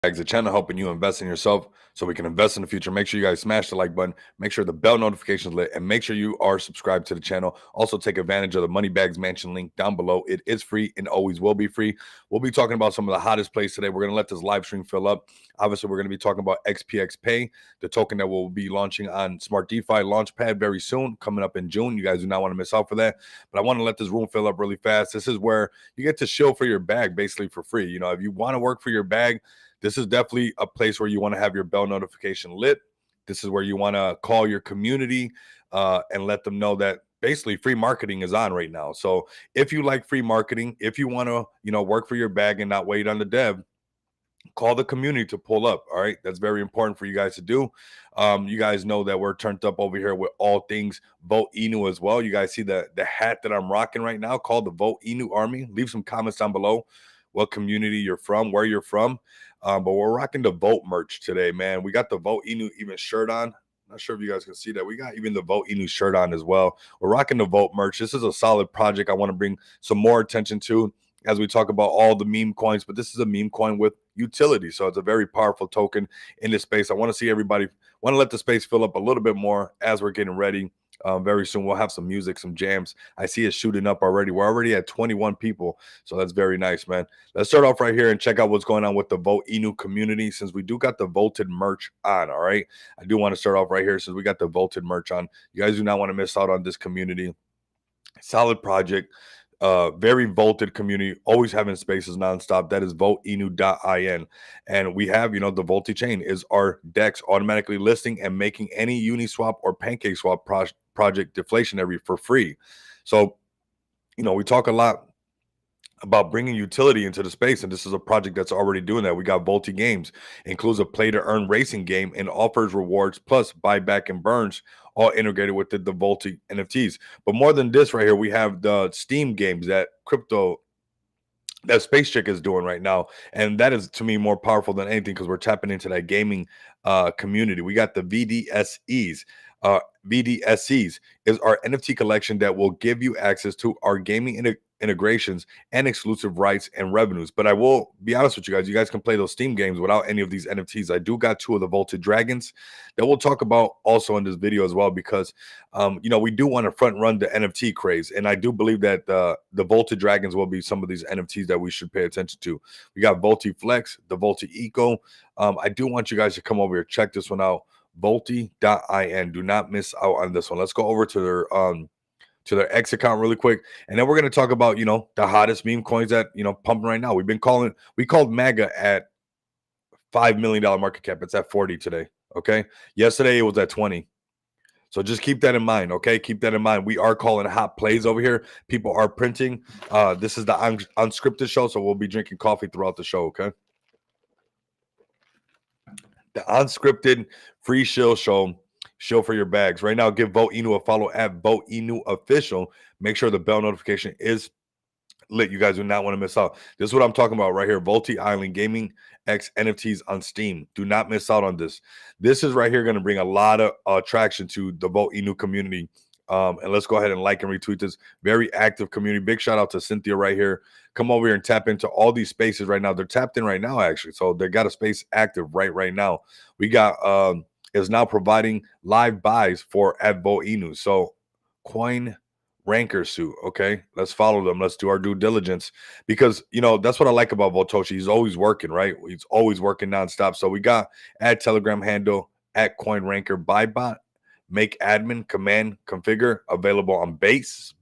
The channel helping you invest in yourself so we can invest in the future. Make sure you guys smash the like button, make sure the bell notifications lit, and make sure you are subscribed to the channel. Also, take advantage of the Money Bags Mansion link down below. It is free and always will be free. We'll be talking about some of the hottest plays today. We're going to let this live stream fill up. Obviously, we're going to be talking about XPX Pay, the token that will be launching on Smart DeFi Launchpad very soon, coming up in June. You guys do not want to miss out for that. But I want to let this room fill up really fast. This is where you get to shill for your bag basically for free. You know, if you want to work for your bag, this is definitely a place where you want to have your bell notification lit. This is where you want to call your community and let them know that basically free marketing is on right now. So if you like free marketing, if you want to, work for your bag and not wait on the dev, call the community to pull up. All right. That's very important for you guys to do. You guys know that we're turned up over here with all things Vote Inu as well. You guys see the hat that I'm rocking right now called the Vote Inu Army. Leave some comments down below what community you're from, where you're from. But we're rocking the Vote merch today, man. We got the Vote Inu even shirt on. Not sure if you guys can see that. We got even the Vote Inu shirt on as well. We're rocking the Vote merch. This is a solid project I want to bring some more attention to as we talk about all the meme coins, but this is a meme coin with utility. So it's a very powerful token in this space. I want to see everybody, want to let the space fill up a little bit more as we're getting ready. Very soon we'll have some music, some jams. I see it shooting up already. We're already at 21 people, so that's very nice, man. Let's start off right here and check out what's going on with the Vote Inu community, since we do got the Voted merch on. All right, I do want to start off right here since we got the Voted merch on. You guys do not want to miss out on this community. Solid project. Very voted community, always having spaces nonstop. That is voteinu.in. And we have, the Volti chain is our DEX automatically listing and making any Uniswap or PancakeSwap project deflationary for free. So, we talk a lot about bringing utility into the space, and this is a project that's already doing that. We got Volti Games, includes a play to earn racing game and offers rewards plus buyback and burns, all integrated with the Volti NFTs. But more than this right here, we have the Steam games that Space Chick is doing right now, and that is to me more powerful than anything because we're tapping into that gaming community. We got the VDSEs. VDSCs is our NFT collection that will give you access to our gaming integrations and exclusive rights and revenues. But I will be honest with you guys, you guys can play those Steam games without any of these NFTs. I do got 2 of the Volted Dragons that we'll talk about also in this video as well, because we do want to front run the NFT craze, and I do believe that the Volted Dragons will be some of these NFTs that we should pay attention to. We got Volti Flex, the Volti Eco. I do want you guys to come over here, check this one out. Volti.in. Do not miss out on this one. Let's go over to their X account really quick, and then we're going to talk about the hottest meme coins that pumping right now. We called Maga at $5 million market cap. It's at 40 today. Okay, yesterday it was at 20. So just keep that in mind. Okay, keep that in mind. We are calling hot plays over here. People are printing. This is the unscripted show, so we'll be drinking coffee throughout the show. Okay. The unscripted free shill show for your bags right now. Give Vote Inu a follow at Vote Inu Official. Make sure the bell notification is lit. You guys do not want to miss out. This is what I'm talking about right here. Volti Island Gaming X NFTs on Steam. Do not miss out on this. This is right here going to bring a lot of traction to the Vote Inu community. And let's go ahead and like and retweet this very active community. Big shout out to Cynthia right here. Come over here and tap into all these spaces right now. They're tapped in right now, actually. So they got a space active right now. We got is now providing live buys for at Vote Inu. So coin ranker suit. Okay, let's follow them. Let's do our due diligence, because that's what I like about Votoshi. He's always working, right? He's always working nonstop. So we got at Telegram handle at coin ranker buy bot. Make admin command configure available on base.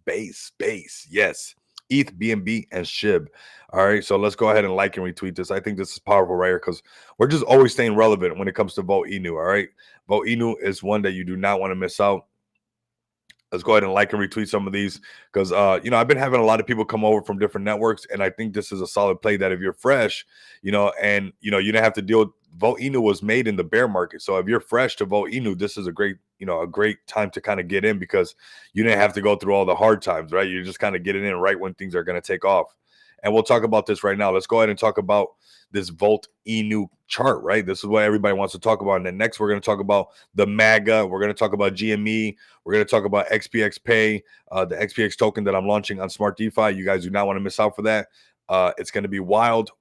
Yes. ETH, BNB, and SHIB. All right. So let's go ahead and like and retweet this. I think this is powerful right here because we're just always staying relevant when it comes to Vote Inu. All right. Vote Inu is one that you do not want to miss out. Let's go ahead and like and retweet some of these because, I've been having a lot of people come over from different networks, and I think this is a solid play that if you're fresh, and, you didn't have to deal with Vote Inu was made in the bear market. So if you're fresh to Vote Inu, this is a great time to kind of get in because you didn't have to go through all the hard times, right? You're just kind of getting in right when things are going to take off. And we'll talk about this right now. Let's go ahead and talk about this Vote Inu chart, right? This is what everybody wants to talk about. And then next, we're going to talk about the Maga. We're going to talk about GME. We're going to talk about XPX Pay, the XPX token that I'm launching on Smart DeFi. You guys do not want to miss out for that. It's going to be wild.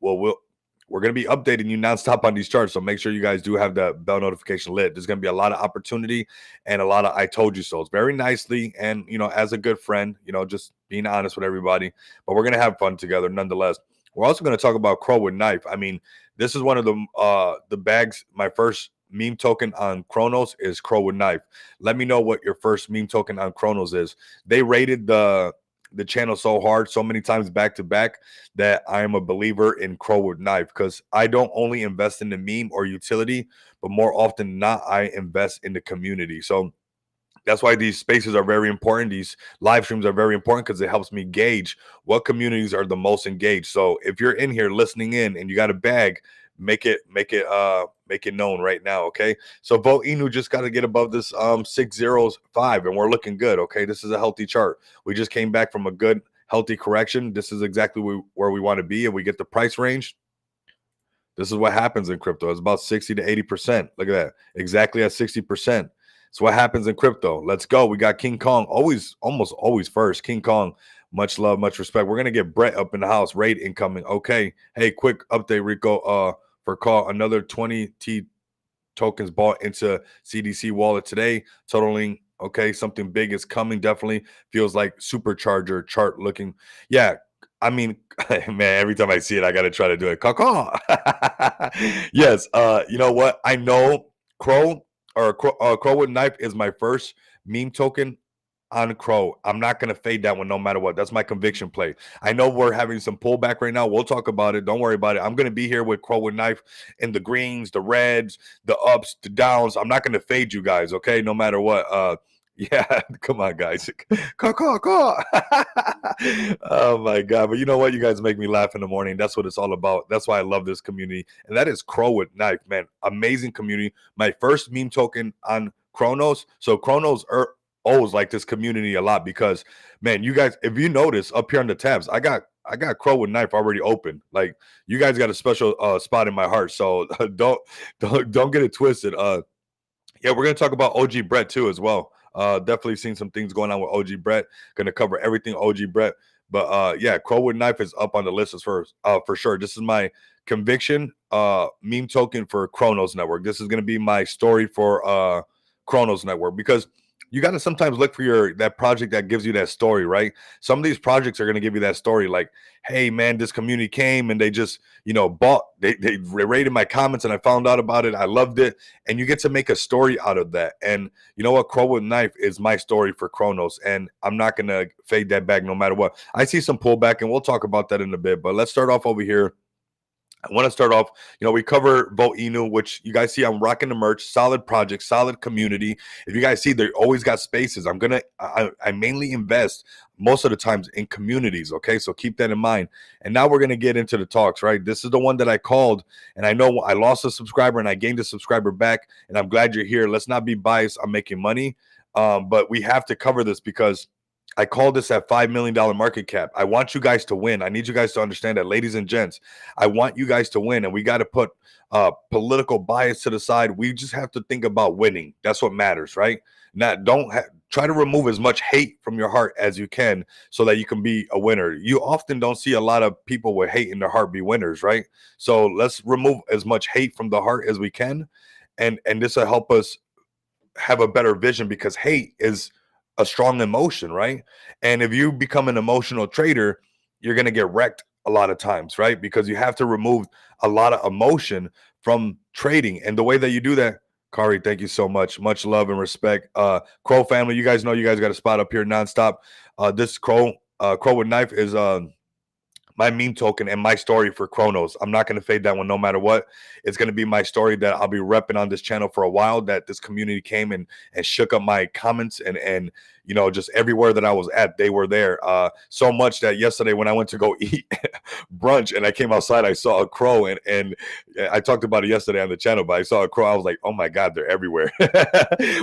we're going to be updating you nonstop on these charts. So make sure you guys do have the bell notification lit. There's going to be a lot of opportunity and a lot of I told you so. It's very nicely. And, as a good friend, just being honest with everybody, but we're going to have fun together nonetheless. We're also going to talk about Crow with Knife. I mean, this is one of the bags. My first meme token on Kronos is Crow with Knife. Let me know what your first meme token on Kronos is. They rated the channel so hard, so many times back to back, that I am a believer in Crow with Knife, because I don't only invest in the meme or utility, but more often than not, I invest in the community. So that's why these spaces are very important. These live streams are very important, because it helps me gauge what communities are the most engaged. So if you're in here listening in and you got a bag, make it known right now. Okay. So Vote Inu just got to get above this 605, and we're looking good. Okay. This is a healthy chart. We just came back from a good healthy correction. This is exactly where we want to be. If we get the price range, this is what happens in crypto. It's about 60 to 80%. Look at that. Exactly at 60%. It's what happens in crypto. Let's go. We got King Kong almost always first. King Kong, much love, much respect. We're going to get Brett up in the house. Raid incoming. Okay. Hey, quick update, Rico. For call, another 20 T tokens bought into CDC wallet today, totaling, okay, something big is coming. Definitely feels like supercharger chart looking. Yeah. I mean, man, every time I see it, I got to try to do it. Caw. Yes. You know what? I know Crow with Knife is my first meme token on Crow. I'm not going to fade that one no matter what. That's my conviction play. I know we're having some pullback right now. We'll talk about it. Don't worry about it. I'm going to be here with Crow with Knife in the greens, the reds, the ups, the downs. I'm not going to fade you guys, okay? No matter what. Yeah, come on, guys. Caw. Oh, my God. But you know what? You guys make me laugh in the morning. That's what it's all about. That's why I love this community. And that is Crow with Knife, man. Amazing community. My first meme token on Kronos. So Kronos always like this community a lot, because, man, you guys, if you notice up here on the tabs, I got Crow with Knife already open. Like, you guys got a special spot in my heart. So don't get it twisted. Yeah, we're gonna talk about OG Brett too as well. Definitely seen some things going on with OG Brett. Gonna cover everything OG Brett. But yeah, Crow with Knife is up on the list as first, for sure. This is my conviction meme token for Kronos Network. This is gonna be my story for Kronos Network, because you got to sometimes look for that project that gives you that story, right? Some of these projects are going to give you that story, like, hey, man, this community came and they just, bought, they rated my comments and I found out about it. I loved it. And you get to make a story out of that. And you know what? Crow with Knife is my story for Kronos. And I'm not going to fade that back no matter what. I see some pullback, and we'll talk about that in a bit. But let's start off over here. I want to start off, we cover Vote Inu, which you guys see I'm rocking the merch, solid project, solid community. If you guys see, they always got spaces. I mainly invest most of the times in communities, okay? So keep that in mind. And now we're going to get into the talks, right? This is the one that I called, and I know I lost a subscriber and I gained a subscriber back, and I'm glad you're here. Let's not be biased on making money, but we have to cover this because I called this at $5 million market cap. I want you guys to win. I need you guys to understand that, ladies and gents. I want you guys to win, and we got to put political bias to the side. We just have to think about winning. That's what matters, right? Now, try to remove as much hate from your heart as you can so that you can be a winner. You often don't see a lot of people with hate in their heart be winners, right? So let's remove as much hate from the heart as we can, and this will help us have a better vision, because hate is a strong emotion, right? And if you become an emotional trader, you're going to get wrecked a lot of times, right? Because you have to remove a lot of emotion from trading. And the way that you do that, Kari, thank you so much. Much love and respect. Crow family, you guys know you guys got a spot up here nonstop. This Crow with Knife is my meme token and my story for Kronos. I'm not going to fade that one no matter what. It's going to be my story that I'll be repping on this channel for a while, that this community came and shook up my comments, and just everywhere that I was at, they were there. So much that yesterday when I went to go eat brunch and I came outside, I saw a crow, and I talked about it yesterday on the channel, but I saw a crow. I was like, oh my God, they're everywhere.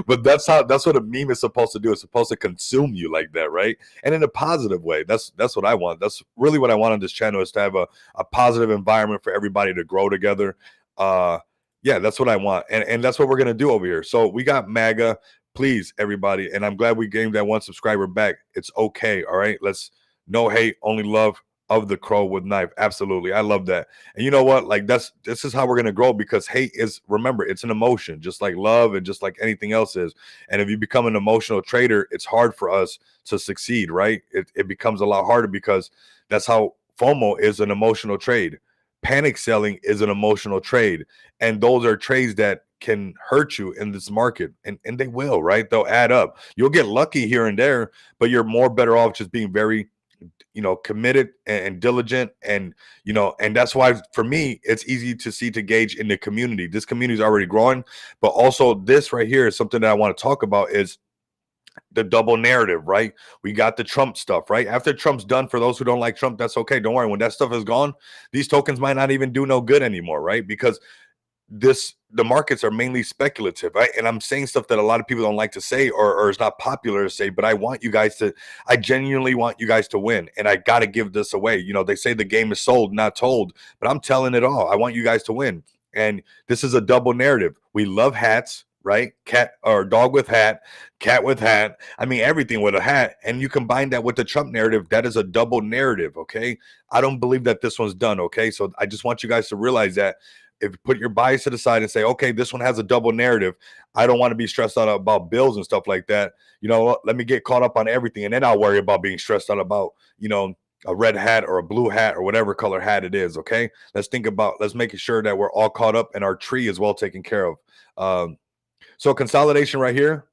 But that's what a meme is supposed to do. It's supposed to consume you like that, right? And in a positive way. That's what I want. That's really what I want on this channel, is to have a positive environment for everybody to grow together. Yeah, that's what I want. And that's what we're going to do over here. So we got Maga. Please, everybody, and I'm glad we gained that one subscriber back. It's okay, all right? No hate, only love. of the crow with knife. Absolutely. I love that. And you know what? Like this is how we're gonna grow, because hate is, remember, it's an emotion, just like love and just like anything else is. And if you become an emotional trader, it's hard for us to succeed, right? It becomes a lot harder, because that's how FOMO is an emotional trade. Panic selling is an emotional trade. And those are trades that can hurt you in this market. And they will, right? They'll add up. You'll get lucky here and there, but you're more better off just being very, committed and diligent. And and that's why for me it's easy to see, to gauge in the community. This community is already growing, but also this right here is something that I want to talk about, is the double narrative, right? We got the Trump stuff, right? After Trump's done, for those who don't like Trump, that's okay. Don't worry. When that stuff is gone, these tokens might not even do no good anymore, right? Because the markets are mainly speculative, right? And I'm saying stuff that a lot of people don't like to say, or is not popular to say, but I genuinely want you guys to win, and I got to give this away. They say the game is sold, not told, but I'm telling it all. I want you guys to win. And this is a double narrative. We love hats, right? Cat or dog with hat, cat with hat. I mean, everything with a hat. And you combine that with the Trump narrative, that is a double narrative, okay? I don't believe that this one's done, okay? So I just want you guys to realize that. If you put your bias to the side and say, okay, this one has a double narrative, I don't want to be stressed out about bills and stuff like that. You know what? Let me get caught up on everything, and then I'll worry about being stressed out about, a red hat or a blue hat or whatever color hat it is. Okay. Let's make sure that we're all caught up and our tree is well taken care of. So consolidation right here,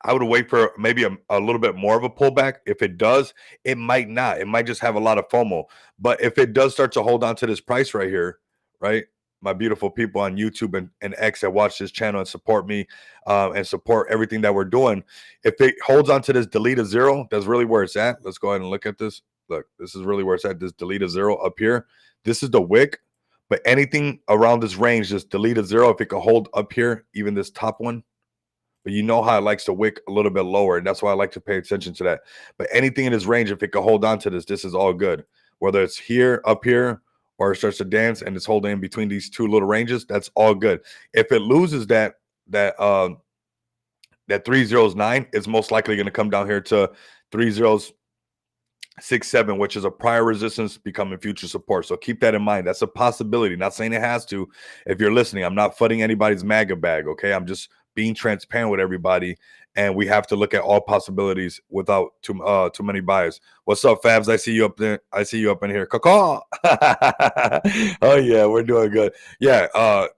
I would wait for maybe a little bit more of a pullback. If it does, it might not. It might just have a lot of FOMO. But if it does start to hold on to this price right here, right? My beautiful people on YouTube and X that watch this channel and support me and support everything that we're doing. If it holds on to this delete of zero, that's really where it's at. Let's go ahead and look at this. Look, this is really where it's at. This delete of zero up here. This is the wick. But anything around this range, just delete a zero. If it can hold up here, even this top one. But you know how it likes to wick a little bit lower, and that's why I like to pay attention to that. But anything in this range, if it can hold on to this is all good. Whether it's here, up here, or it starts to dance and it's holding in between these two little ranges, that's all good. If it loses that 3009, it's most likely going to come down here to 3067, which is a prior resistance becoming future support. So keep that in mind. That's a possibility. Not saying it has to. If you're listening, I'm not flooding anybody's MAGA bag. Okay, I'm just being transparent with everybody, and we have to look at all possibilities without too many bias. What's up, Fabs? I see you up there. I see you up in here. Caw. Oh yeah, we're doing good. Yeah,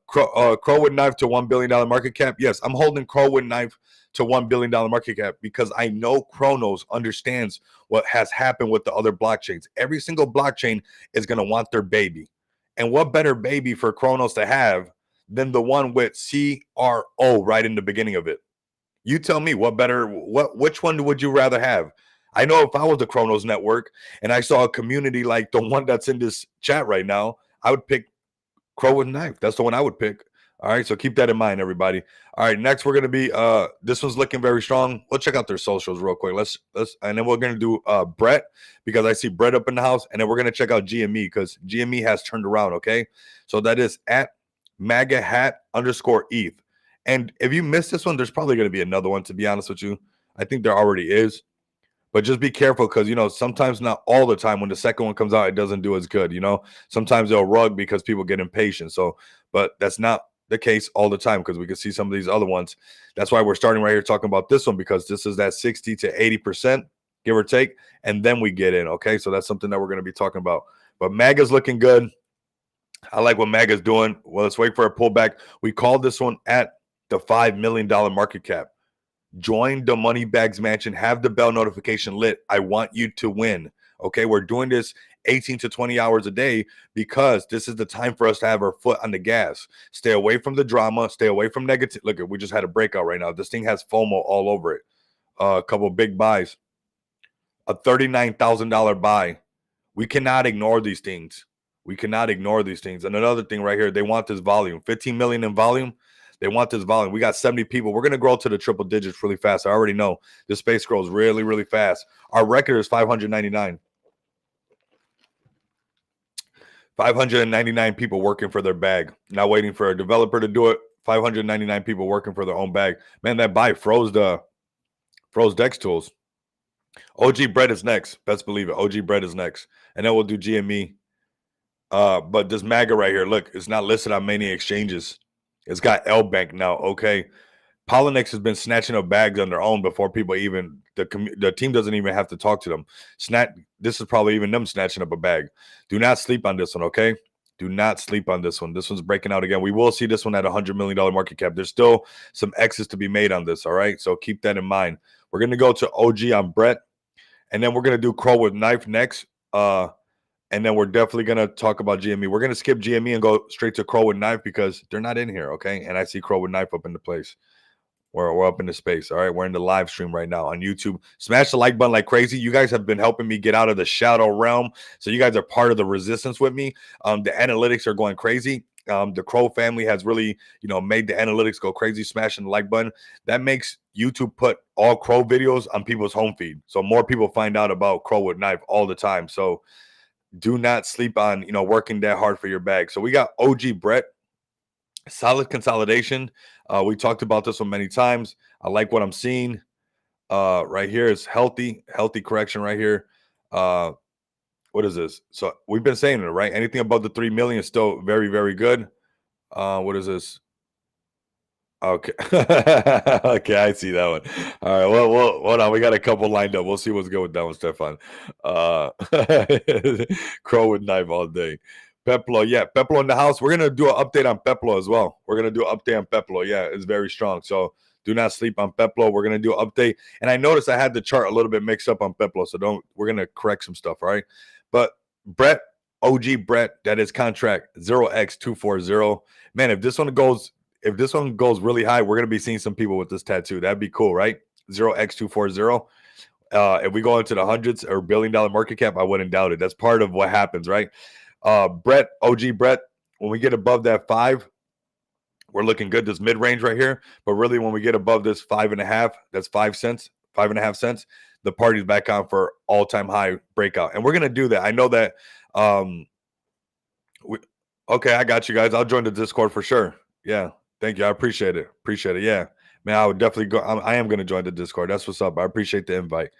Crow with knife to $1 billion market cap. Yes, I'm holding Crow with knife to $1 billion market cap because I know Kronos understands what has happened with the other blockchains. Every single blockchain is going to want their baby. And what better baby for Kronos to have than the one with CRO right in the beginning of it? You tell me which one would you rather have? I know if I was the Kronos network and I saw a community like the one that's in this chat right now, I would pick Crow with knife. That's the one I would pick. All right, so keep that in mind, everybody. All right, next we're gonna be this one's looking very strong. Let's check out their socials real quick. Let's and then we're gonna do Brett, because I see Brett up in the house, and then we're gonna check out GME because GME has turned around. Okay, so that is at Maga hat _ETH. And if you missed this one, there's probably gonna be another one. To be honest with you, I think there already is. But just be careful because, sometimes, not all the time, when the second one comes out, it doesn't do as good. Sometimes they'll rug because people get impatient. So, but that's not the case all the time, because we can see some of these other ones. That's why we're starting right here talking about this one, because this is that 60 to 80%, give or take, and then we get in. Okay, so that's something that we're going to be talking about. But Maga's looking good. I like what Maga's doing. Well, let's wait for a pullback. We called this one at the $5 million market cap. Join the Money Bags Mansion. Have the bell notification lit. I want you to win. Okay, we're doing this 18 to 20 hours a day because this is the time for us to have our foot on the gas. Stay away from the drama. Stay away from negative. Look, we just had a breakout right now. This thing has FOMO all over it. A couple of big buys. A $39,000 buy. We cannot ignore these things. We cannot ignore these things. And another thing right here, they want this volume. 15 million in volume. They want this volume. We got 70 people. We're going to grow to the triple digits really fast. I already know this space grows really, really fast. Our record is 599. 599 people working for their bag. Not waiting for a developer to do it. 599 people working for their own bag. Man, that buy froze DEX tools. OG Bread is next. Best believe it. OG Bread is next. And then we'll do GME. But this Maga right here, look, it's not listed on many exchanges. It's got L Bank now. Okay. Pollinix has been snatching up bags on their own before people even the team doesn't even have to talk to them. This is probably even them snatching up a bag. Do not sleep on this one, okay? Do not sleep on this one. This one's breaking out again. We will see this one at $100 million market cap. There's still some X's to be made on this, all right? So keep that in mind. We're gonna go to OG on Brett, and then we're gonna do Crow with Knife next. And then we're definitely gonna talk about GME. We're gonna skip GME and go straight to Crow with Knife because they're not in here, okay? And I see Crow with Knife up in the place. We're up in the space. All right. We're in the live stream right now on YouTube. Smash the like button like crazy. You guys have been helping me get out of the shadow realm. So you guys are part of the resistance with me. The analytics are going crazy. The Crow family has really, made the analytics go crazy, smashing the like button. That makes YouTube put all Crow videos on people's home feed. So more people find out about Crow with Knife all the time. So do not sleep on, working that hard for your bag. So we got OG Brett. Solid consolidation. We talked about this one many times. I like what I'm seeing. Right here is healthy correction right here. What is this? So we've been saying it, right? Anything above the 3 million is still very, very good. What is this? Okay. Okay, I see that one. All right. Well, hold on. We got a couple lined up. We'll see what's good with that one, Stefan. Crow with Knife all day. Peplo, yeah, Peplo in the house. We're gonna do an update on Peplo as well. We're gonna do an update on Peplo. Yeah, it's very strong. So do not sleep on Peplo. We're gonna do an update. And I noticed I had the chart a little bit mixed up on Peplo, so we're gonna correct some stuff, all right? But Brett, OG Brett, that is contract 0x240. Man, if this one goes really high, we're gonna be seeing some people with this tattoo. That'd be cool, right? 0x240. If we go into the hundreds or $1 billion market cap, I wouldn't doubt it. That's part of what happens, right? Brett, OG Brett, when we get above that 5, we're looking good. This mid-range right here. But really, when we get above this 5.5, that's 5 cents, 5.5 cents, the party's back on for all-time high breakout. And we're gonna do that. I know that okay, I got you guys. I'll join the Discord for sure. Yeah. Thank you. I appreciate it. Yeah. Man, I would definitely go. I am gonna join the Discord. That's what's up. I appreciate the invite.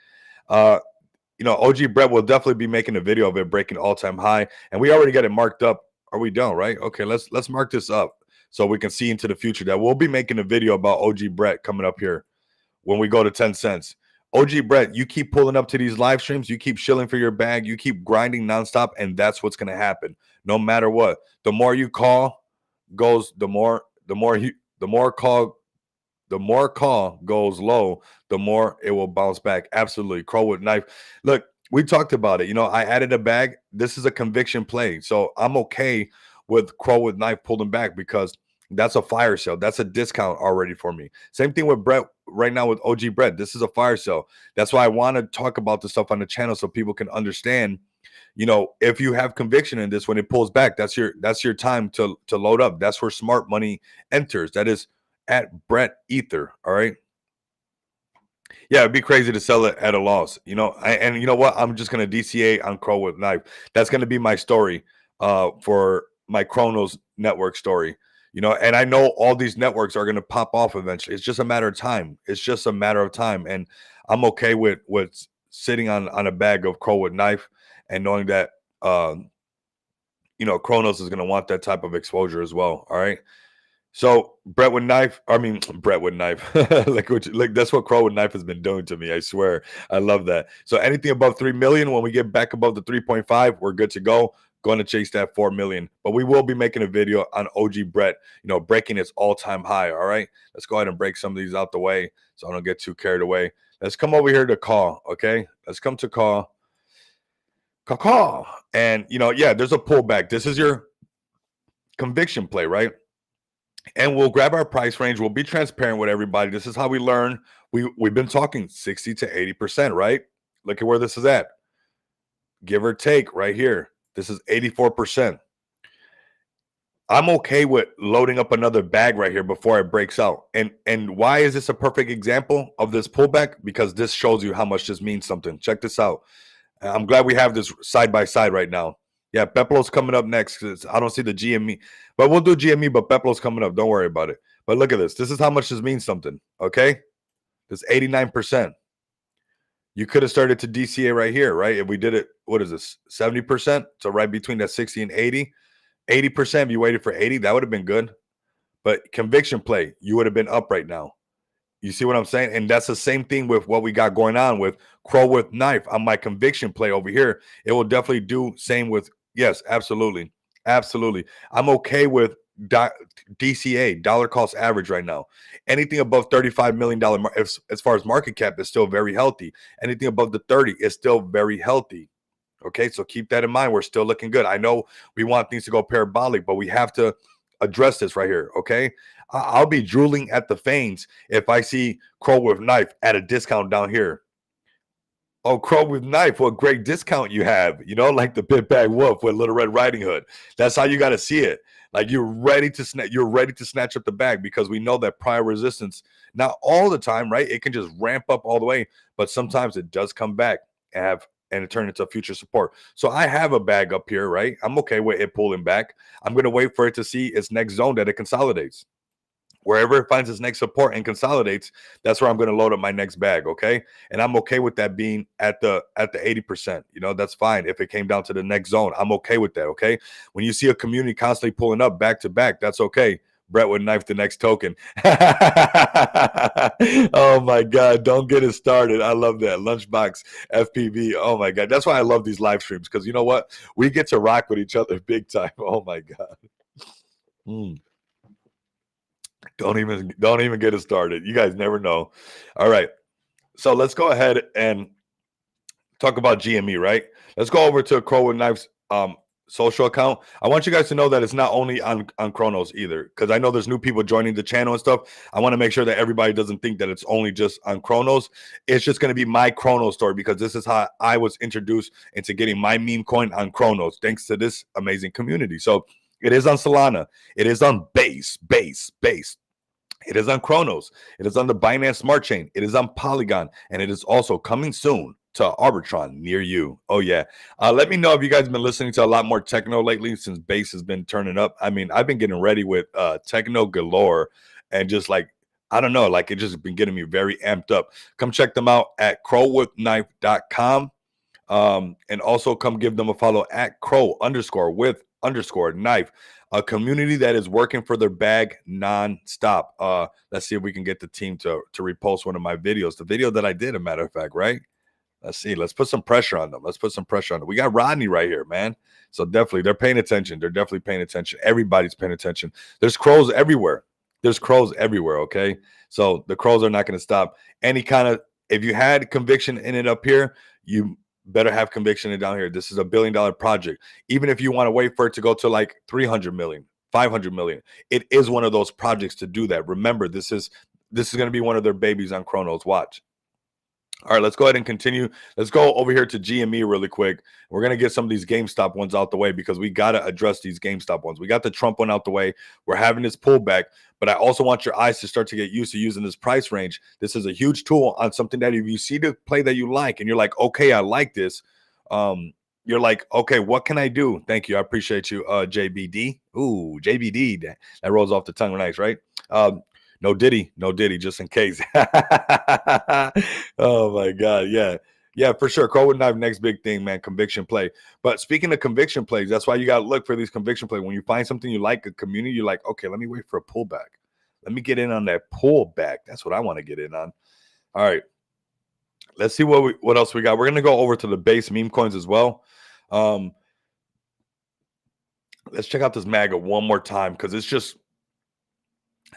OG Brett will definitely be making a video of it breaking all-time high, and we already got it marked up. Are we done? Right? Okay, let's mark this up so we can see into the future that we'll be making a video about OG Brett coming up here when we go to 10 cents. OG Brett, you keep pulling up to these live streams, you keep shilling for your bag, you keep grinding nonstop, and that's what's gonna happen. No matter what, the more you call goes, the more call goes low, the more it will bounce back. Absolutely. Crow with Knife. Look, we talked about it. I added a bag. This is a conviction play. So I'm okay with Crow with Knife pulling back because that's a fire sale. That's a discount already for me. Same thing with Brett right now with OG Brett. This is a fire sale. That's why I want to talk about this stuff on the channel so people can understand. If you have conviction in this, when it pulls back, that's your time to load up. That's where smart money enters. That is at Brett Ether. All right. Yeah, it'd be crazy to sell it at a loss. And you know what? I'm just gonna DCA on Crow with Knife. That's gonna be my story for my Kronos network story. And I know all these networks are gonna pop off eventually. It's just a matter of time. And I'm okay with sitting on a bag of Crow with Knife and knowing that Kronos is gonna want that type of exposure as well. All right. So Brett with Knife. Like that's what Crow with Knife has been doing to me. I swear. I love that. So anything above 3 million, when we get back above the 3.5, we're good to go. Going to chase that 4 million. But we will be making a video on OG Brett, breaking its all-time high. All right. Let's go ahead and break some of these out the way so I don't get too carried away. Let's come over here to call. Okay. Let's come to call. Call. And there's a pullback. This is your conviction play, right? And we'll grab our price range. We'll be transparent with everybody. This is how we learn. We've been talking 60 to 80%, right? Look at where this is at. Give or take right here. This is 84%. I'm okay with loading up another bag right here before it breaks out. And why is this a perfect example of this pullback? Because this shows you how much this means something. Check this out. I'm glad we have this side by side right now. Yeah, Peplo's coming up next because I don't see the GME. But we'll do GME, but Peplo's coming up. Don't worry about it. But look at this. This is how much this means something, okay? This 89%. You could have started to DCA right here, right? If we did it, what is this, 70%? So right between that 60 and 80. 80%, if you waited for 80, that would have been good. But conviction play, you would have been up right now. You see what I'm saying? And that's the same thing with what we got going on with Crow with Knife on my conviction play over here. It will definitely do same with, yes, absolutely. Absolutely. I'm okay with DCA, dollar cost average right now. Anything above $35 million as far as market cap is still very healthy. Anything above the 30 is still very healthy. Okay, so keep that in mind. We're still looking good. I know we want things to go parabolic, but we have to address this right here. Okay, I'll be drooling at the veins if I see Crow with Knife at a discount down here. Oh, Crow with Knife, what great discount you have. You know, like the Big Bag Wolf with Little Red Riding Hood. That's how you got to see it. Like you're ready to snatch up the bag, because we know that prior resistance, not all the time, right? It can just ramp up all the way, but sometimes it does come back and it turned into future support. So I have a bag up here, right? I'm okay with it pulling back. I'm going to wait for it to see its next zone that it consolidates. Wherever it finds its next support and consolidates, that's where I'm going to load up my next bag, okay? And I'm okay with that being at the 80%. You know, that's fine. If it came down to the next zone, I'm okay with that, okay? When you see a community constantly pulling up back to back, that's okay. Brett would knife the next token. Oh my God, don't get it started. I love that. Lunchbox FPV. Oh my God. That's why I love these live streams, because you know what? We get to rock with each other big time. Oh my God. Don't even get it started. You guys never know. All right. So let's go ahead and talk about GME, right? Let's go over to Crow with Knife's social account. I want you guys to know that it's not only on Kronos either, because I know there's new people joining the channel and stuff. I want to make sure that everybody doesn't think that it's only just on Kronos. It's just going to be my Kronos story, because this is how I was introduced into getting my meme coin on Kronos, thanks to this amazing community. So it is on Solana. It is on Base. It is on Kronos. It is on the Binance Smart Chain. It is on Polygon. And it is also coming soon to Arbitron near you. Oh, yeah. Let me know if you guys have been listening to a lot more techno lately, since Base has been turning up. I mean, I've been getting ready with techno galore, and just like, I don't know, like it just been getting me very amped up. Come check them out at crowwithknife.com. And also come give them a follow at crow_with_knife, a community that is working for their bag non-stop. Let's see if we can get the team to repost one of my videos, the video that I did, a matter of fact, right? Let's see. Let's put some pressure on them. We got Rodney right here, man. So definitely, they're paying attention. They're definitely paying attention. Everybody's paying attention. There's crows everywhere. Okay? So the crows are not going to stop. Any kind of, if you had conviction in it up here, you better have conviction in down here. This is a $1 billion project. Even if you want to wait for it to go to like 300 million, 500 million, it is one of those projects to do that. Remember, this is going to be one of their babies on Kronos. Watch. All right, let's go ahead and continue. Let's go over here to GME really quick. We're going to get some of these GameStop ones out the way, because we got to address these GameStop ones. We got the Trump one out the way. We're having this pullback, but I also want your eyes to start to get used to using this price range. This is a huge tool on something that if you see the play that you like and you're like, okay, I like this. You're like, okay, what can I do? Thank you. I appreciate you, JBD. Ooh, JBD. That rolls off the tongue nice, right? No Diddy, just in case. Oh my God, yeah, for sure. Crow with Knife, next big thing, man. Conviction play. But speaking of conviction plays, that's why you got to look for these conviction plays. When you find something you like, a community, you're like, okay, let me wait for a pullback. Let me get in on that pullback. That's what I want to get in on. All right, let's see what else we got. We're gonna go over to the base meme coins as well. Let's check out this Maga one more time, because it's just,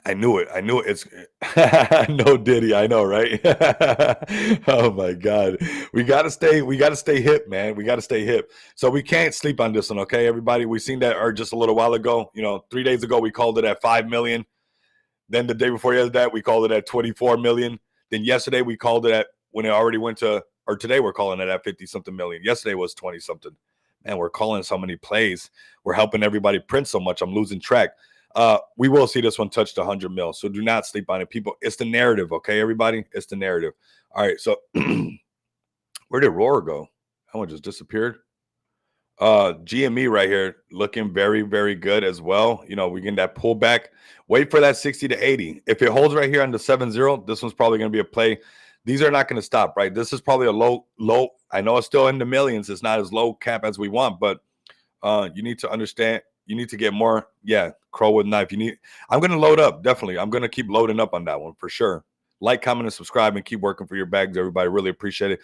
I knew it. It's no Diddy. I know, right? Oh my God. We gotta stay hip, man. We gotta stay hip. So we can't sleep on this one, okay, everybody? We seen that just a little while ago. 3 days ago we called it at 5 million. Then the day before yesterday, we called it at 24 million. Then yesterday we called it at, when it already went to, or today we're calling it at 50 something million. Yesterday was 20 something. Man, we're calling so many plays. We're helping everybody print so much. I'm losing track. We will see this one touch the 100 mil. So do not sleep on it, people. It's the narrative, okay, everybody? It's the narrative. All right, so where did Roar go? That one just disappeared. GME right here looking very, very good as well. We getting that pullback. Wait for that 60 to 80. If it holds right here on the 7-0, this one's probably going to be a play these are not going to stop, right? This is probably a low. I know it's still in the millions. It's not as low cap as we want, but you need to understand. You need to get more. Yeah, crow with knife. I'm going to load up. Definitely. I'm going to keep loading up on that one for sure. Like, comment, and subscribe, and keep working for your bags, everybody. Really appreciate it.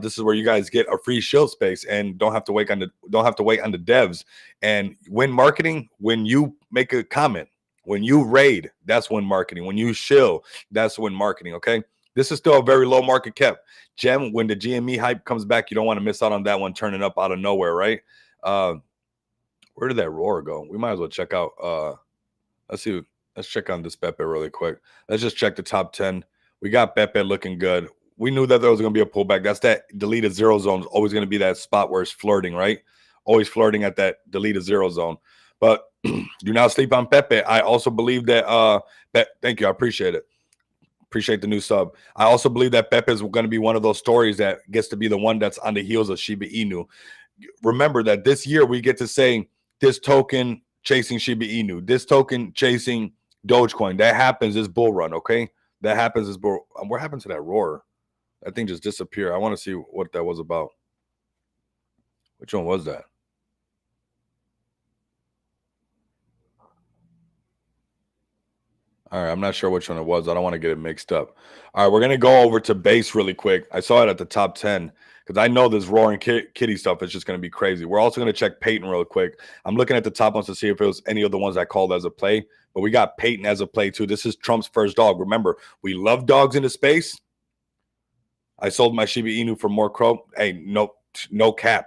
This is where you guys get a free shield space and don't have to wait on the devs. And when marketing, when you make a comment, when you raid, that's when marketing. When you shill, that's when marketing. Okay. This is still a very low market cap. Gem, when the GME hype comes back, you don't want to miss out on that one turning up out of nowhere, right? Where did that roar go? We might as well check out. Let's see. Let's check on this Pepe really quick. Let's just check the top 10. We got Pepe looking good. We knew that there was going to be a pullback. That's that deleted zero zone is always going to be that spot where it's flirting, right? Always flirting at that deleted zero zone. But do not sleep on Pepe. I also believe that thank you. I appreciate it. Appreciate the new sub. I also believe that Pepe is going to be one of those stories that gets to be the one that's on the heels of Shiba Inu. Remember that this year we get to say this token chasing Shiba Inu, this token chasing Dogecoin. That happens is bull run, okay? That happens is bull. What happened to that roar? That thing just disappeared. I want to see what that was about. Which one was that? All right, I'm not sure which one it was. I don't want to get it mixed up. All right, we're going to go over to base really quick. I saw it at the top 10 because I know this roaring kitty stuff is just going to be crazy. We're also going to check Payton real quick. I'm looking at the top ones to see if it was any of the ones I called as a play, but we got Payton as a play too. This is Trump's first dog. Remember, we love dogs in the space. I sold my Shiba Inu for more crow. Hey, no cap.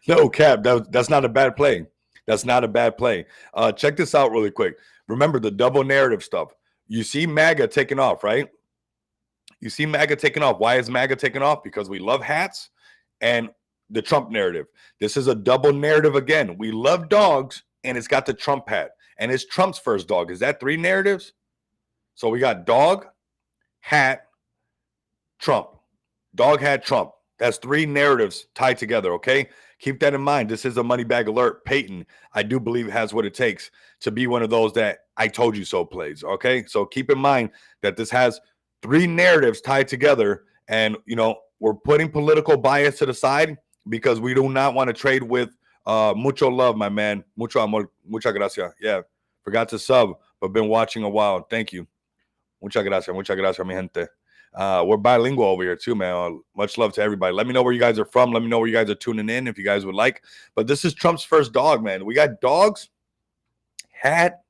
No cap. That's not a bad play. That's not a bad play. Check this out really quick. Remember the double narrative stuff. You see Maga taking off, right? You see Maga taking off. Why is Maga taking off? Because we love hats and the Trump narrative. This is a double narrative again. We love dogs and it's got the Trump hat. And it's Trump's first dog. Is that 3 narratives? So we got dog, hat, Trump. Dog, hat, Trump. That's 3 narratives tied together, okay? Keep that in mind. This is a money bag alert. Payton, I do believe, has what it takes to be one of those that I told you so plays, okay? So keep in mind that this has 3 narratives tied together, and, you know, we're putting political bias to the side because we do not want to trade with mucho love, my man. Mucho amor. Muchas gracias. Yeah, forgot to sub, but been watching a while. Thank you. Muchas gracias. Muchas gracias, mi gente. We're bilingual over here too, man. Much love to everybody. Let me know where you guys are from. Let me know where you guys are tuning in if you guys would like. But this is Trump's first dog, man. We got dogs, hat,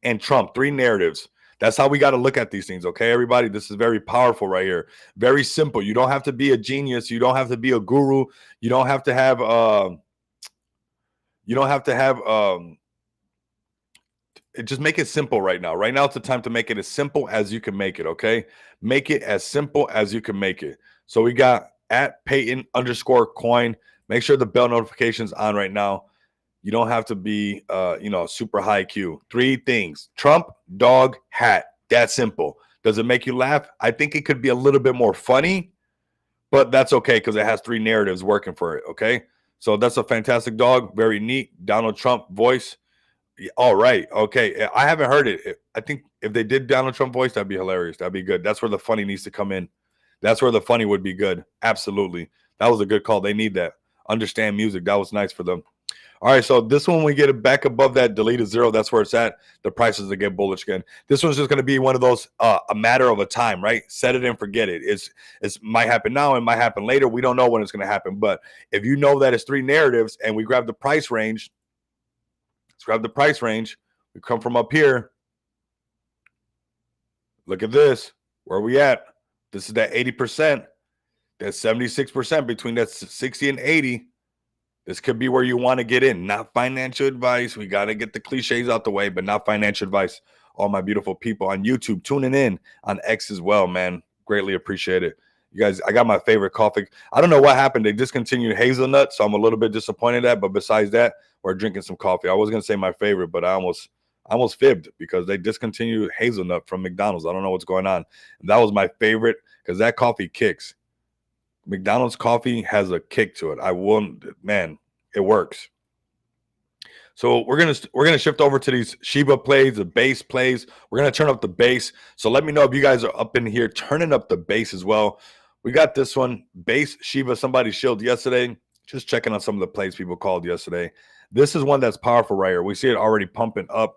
and Trump. 3 narratives. That's how we got to look at these things, okay, everybody? This is very powerful right here. Very simple. You don't have to be a genius. You don't have to be a guru. You don't have to have just make it simple right now. Right now, it's the time to make it as simple as you can make it, okay? Make it as simple as you can make it. So we got at Payton_coin. Make sure the bell notification's on right now. You don't have to be, super high Q. 3 things: Trump, dog, hat. That's simple. Does it make you laugh? I think it could be a little bit more funny, but that's okay because it has 3 narratives working for it, okay? So that's a fantastic dog. Very neat. Donald Trump voice. All right. Okay. I haven't heard it. I think if they did Donald Trump voice, that'd be hilarious. That'd be good. That's where the funny needs to come in. That's where the funny would be good. Absolutely. That was a good call. They need that. Understand music. That was nice for them. All right. So this one, we get it back above that deleted 0. That's where it's at. The prices will get bullish again. This one's just going to be one of those, a matter of a time, right? Set it and forget it. It's might happen now. It might happen later. We don't know when it's going to happen. But if you know that it's 3 narratives and we grab the price range, let's grab the price range. We come from up here. Look at this. Where are we at? This is that 80%. That's 76% between that 60 and 80. This could be where you want to get in. Not financial advice. We got to get the cliches out the way, but not financial advice. All my beautiful people on YouTube tuning in, on X as well, man. Greatly appreciate it. You guys, I got my favorite coffee. I don't know what happened. They discontinued hazelnut, so I'm a little bit disappointed at. But besides that, we're drinking some coffee. I was gonna say my favorite, but I almost fibbed because they discontinued hazelnut from McDonald's. I don't know what's going on. And that was my favorite because that coffee kicks. McDonald's coffee has a kick to it. Man, it works. So we're gonna shift over to these Shiba plays, the base plays. We're gonna turn up the base. So let me know if you guys are up in here turning up the base as well. We got this one, base Shiba. Somebody shilled yesterday. Just checking on some of the plays people called yesterday. This is one that's powerful right here. We see it already pumping up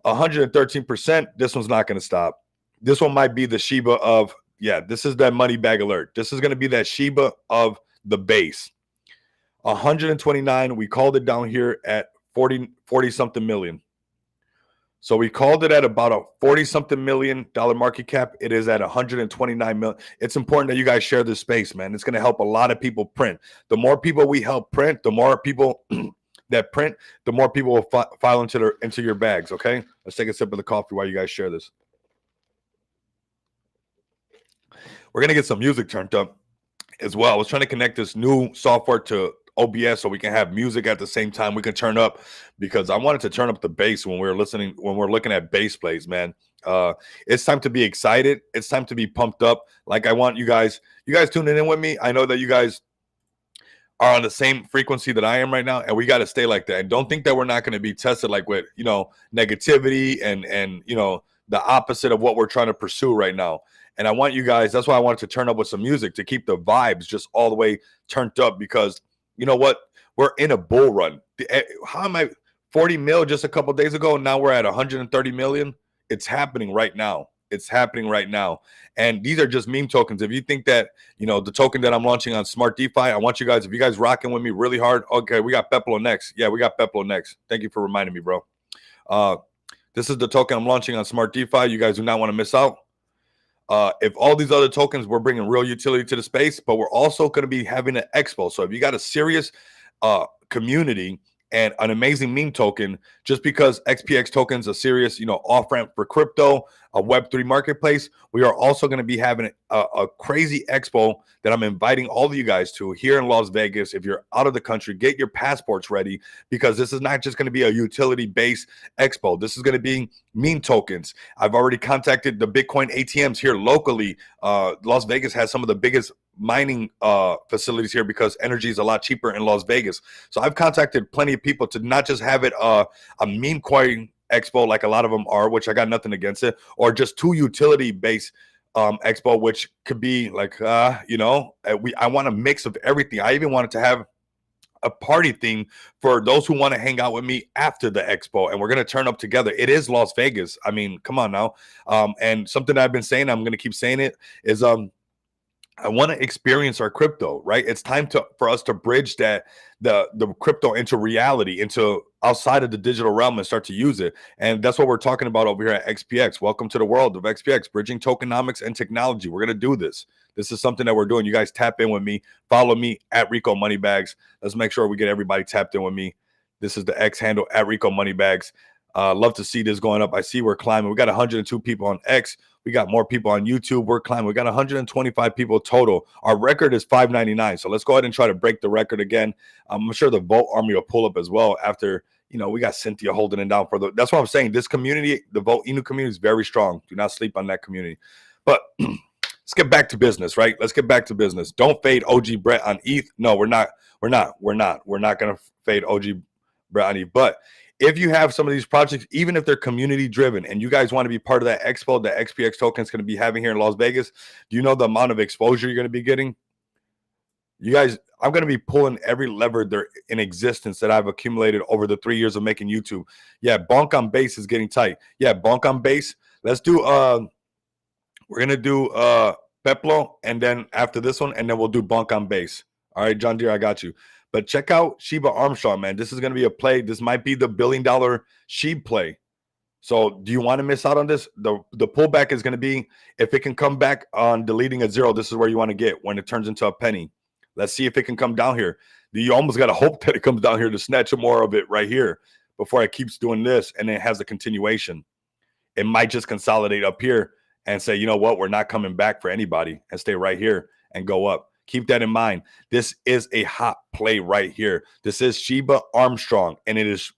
113%. This one's not gonna stop. This one might be the Shiba of, yeah, this is that money bag alert. This is gonna be that Shiba of the base. 129. We called it down here at 40 something million. So we called it at about a 40 something million dollar market cap. It is at 129 million. It's important that you guys share this space, man. It's going to help a lot of people print. The more people we help print, the more people that print, the more people will file into your bags. Okay, let's take a sip of the coffee while you guys share this. We're going to get some music turned up as well. I was trying to connect this new software to OBS so we can have music at the same time. We can turn up, because I wanted to turn up the bass when we're looking at bass plays, man. It's time to be excited. It's time to be pumped up. Like, I want you guys tuning in with me. I know that you guys are on the same frequency that I am right now, and we got to stay like that. And don't think that we're not going to be tested like with, negativity and the opposite of what we're trying to pursue right now. And I want you guys, that's why I wanted to turn up with some music to keep the vibes just all the way turned up, because you know what? We're in a bull run. How am I 40 mil just a couple days ago? Now we're at 130 million. It's happening right now. It's happening right now. And these are just meme tokens. If you think that, the token that I'm launching on Smart DeFi, I want you guys, if you guys rocking with me really hard, okay, we got Pepo next. Yeah, we got Pepo next. Thank you for reminding me, bro. This is the token I'm launching on Smart DeFi. You guys do not want to miss out. If all these other tokens, we're bringing real utility to the space, but we're also going to be having an expo. So if you got a serious community and an amazing meme token, just because XPX token's a serious, off-ramp for crypto, a Web3 marketplace, we are also going to be having a crazy expo that I'm inviting all of you guys to here in Las Vegas. If you're out of the country, get your passports ready, because this is not just going to be a utility-based expo. This is going to be meme tokens. I've already contacted the Bitcoin ATMs here locally. Las Vegas has some of the biggest mining facilities here because energy is a lot cheaper in Las Vegas. So I've contacted plenty of people to not just have it a meme coin expo like a lot of them are, which I got nothing against it, or just two utility based expo, which could be like I want a mix of everything. I even wanted to have a party theme for those who want to hang out with me after the expo, and we're going to turn up together. It is Las Vegas. I mean, come on now. And something I've been saying, I'm going to keep saying it, is I want to experience our crypto, right? It's time for us to bridge the crypto into reality, into outside of the digital realm, and start to use it. And that's what we're talking about over here at XPX. Welcome to the world of XPX, bridging tokenomics and technology. We're going to do this. This is something that we're doing. You guys tap in with me. Follow me at Rico Moneybags. Let's make sure we get everybody tapped in with me. This is the X handle at Rico Moneybags. Love to see this going up. I see we're climbing. We got 102 people on X. We got more people on YouTube. We're climbing. We got 125 people total. Our record is 599. So let's go ahead and try to break the record again. I'm sure the Volt Army will pull up as well after, we got Cynthia holding it down that's what I'm saying. This community, the Volt Inu community, is very strong. Do not sleep on that community. But let's get back to business, right? Let's get back to business. Don't fade OG Brett on ETH. No, we're not going to fade OG Brett on ETH. But if you have some of these projects, even if they're community driven, and you guys want to be part of that expo that XPX token is going to be having here in Las Vegas, do you know the amount of exposure you're going to be getting? You guys, I'm going to be pulling every lever there in existence that I've accumulated over the 3 years of making YouTube. Yeah, Bonk on base is getting tight. Yeah, Bonk on base. Let's do we're going to do Pepo, and then after this one, and then we'll do Bonk on base. All right, John Deere, I got you. But check out Shiba Armstrong, man. This is going to be a play. This might be the $1 billion Shiba play. So do you want to miss out on this? The pullback is going to be, if it can come back on deleting a zero, this is where you want to get when it turns into a penny. Let's see if it can come down here. You almost got to hope that it comes down here to snatch more of it right here before it keeps doing this and then it has a continuation. It might just consolidate up here and say, you know what, we're not coming back for anybody, and stay right here and go up. Keep that in mind. This is a hot play right here. This is Shiba Armstrong, and it's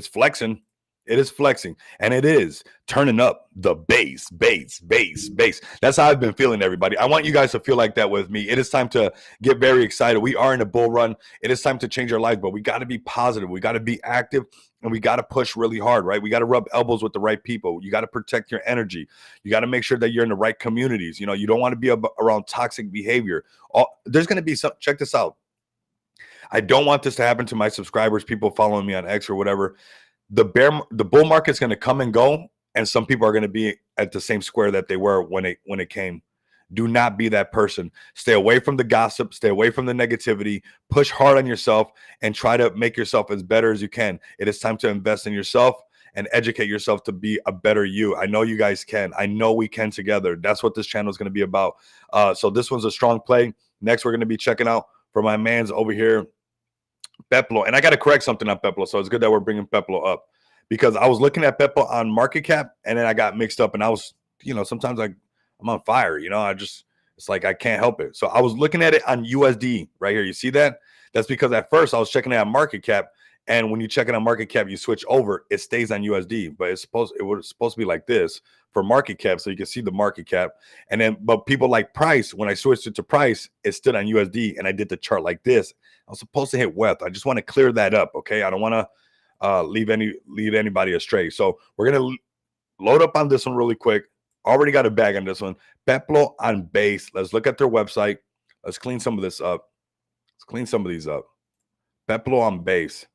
flexing. It is flexing, and it is turning up the base. That's how I've been feeling, everybody. I want you guys to feel like that with me. It is time to get very excited. We are in a bull run. It is time to change our lives, but we got to be positive. We got to be active, and we got to push really hard, right? We got to rub elbows with the right people. You got to protect your energy. You got to make sure that you're in the right communities. You know, you don't want to be around toxic behavior. There's going to be some, check this out. I don't want this to happen to my subscribers, people following me on X or whatever. The bull market's going to come and go, and some people are going to be at the same square that they were when it came. Do not be that person. Stay away from the gossip, stay away from the negativity, push hard on yourself, and try to make yourself as better as you can. It is time to invest in yourself and educate yourself to be a better you. I know you guys can. I know we can together. That's what this channel is going to be about. So this one's a strong play. Next, we're going to be checking out for my man's over here, Pepo. And I got to correct something on Pepo, so it's good that we're bringing Pepo up, because I was looking at Pepo on market cap, and then I got mixed up, and I was, you know, sometimes I'm on fire, you know, it's like I can't help it. So I was looking at it on USD right here. You see that? That's because at first I was checking it on market cap, and when you check it on market cap, you switch over, it stays on USD, but it was supposed to be like this for market cap, so you can see the market cap. And then, but people like price, when I switched it to price, it stood on USD, and I did the chart like this. I was supposed to hit wealth. I just want to clear that up, okay? I don't want to lead anybody astray. So we're gonna load up on this one really quick. Already got a bag on this one. Pepo on base. Let's look at their website. Let's clean some of this up. Let's clean some of these up. Pepo on base.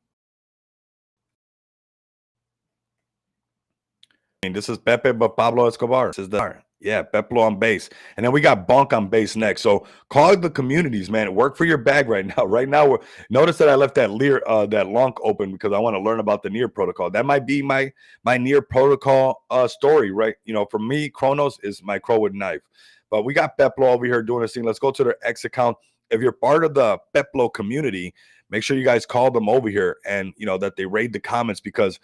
This is Pepe, but Pablo Escobar. This is the Pepo on base. And then we got Bonk on base next. So call the communities, man. Work for your bag right now. Right now, notice that I left that LONK open because I want to learn about the near protocol. That might be my near protocol story, right? You know, for me, Kronos is my crow with knife. But we got Pepo over here doing this thing. Let's go to their X account. If you're part of the Pepo community, make sure you guys call them over here, and you know that they raid the comments, because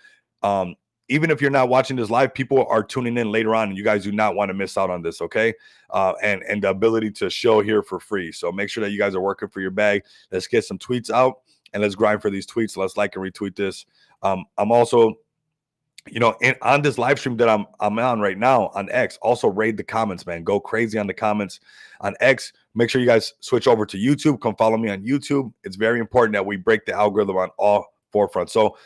even if you're not watching this live, people are tuning in later on, and you guys do not want to miss out on this, okay? And the ability to show here for free. So make sure that you guys are working for your bag. Let's get some tweets out, and let's grind for these tweets. Let's like and retweet this. I'm also, you know, on this live stream that I'm on right now on X, also raid the comments, man. Go crazy on the comments on X. Make sure you guys switch over to YouTube. Come follow me on YouTube. It's very important that we break the algorithm on all forefronts. So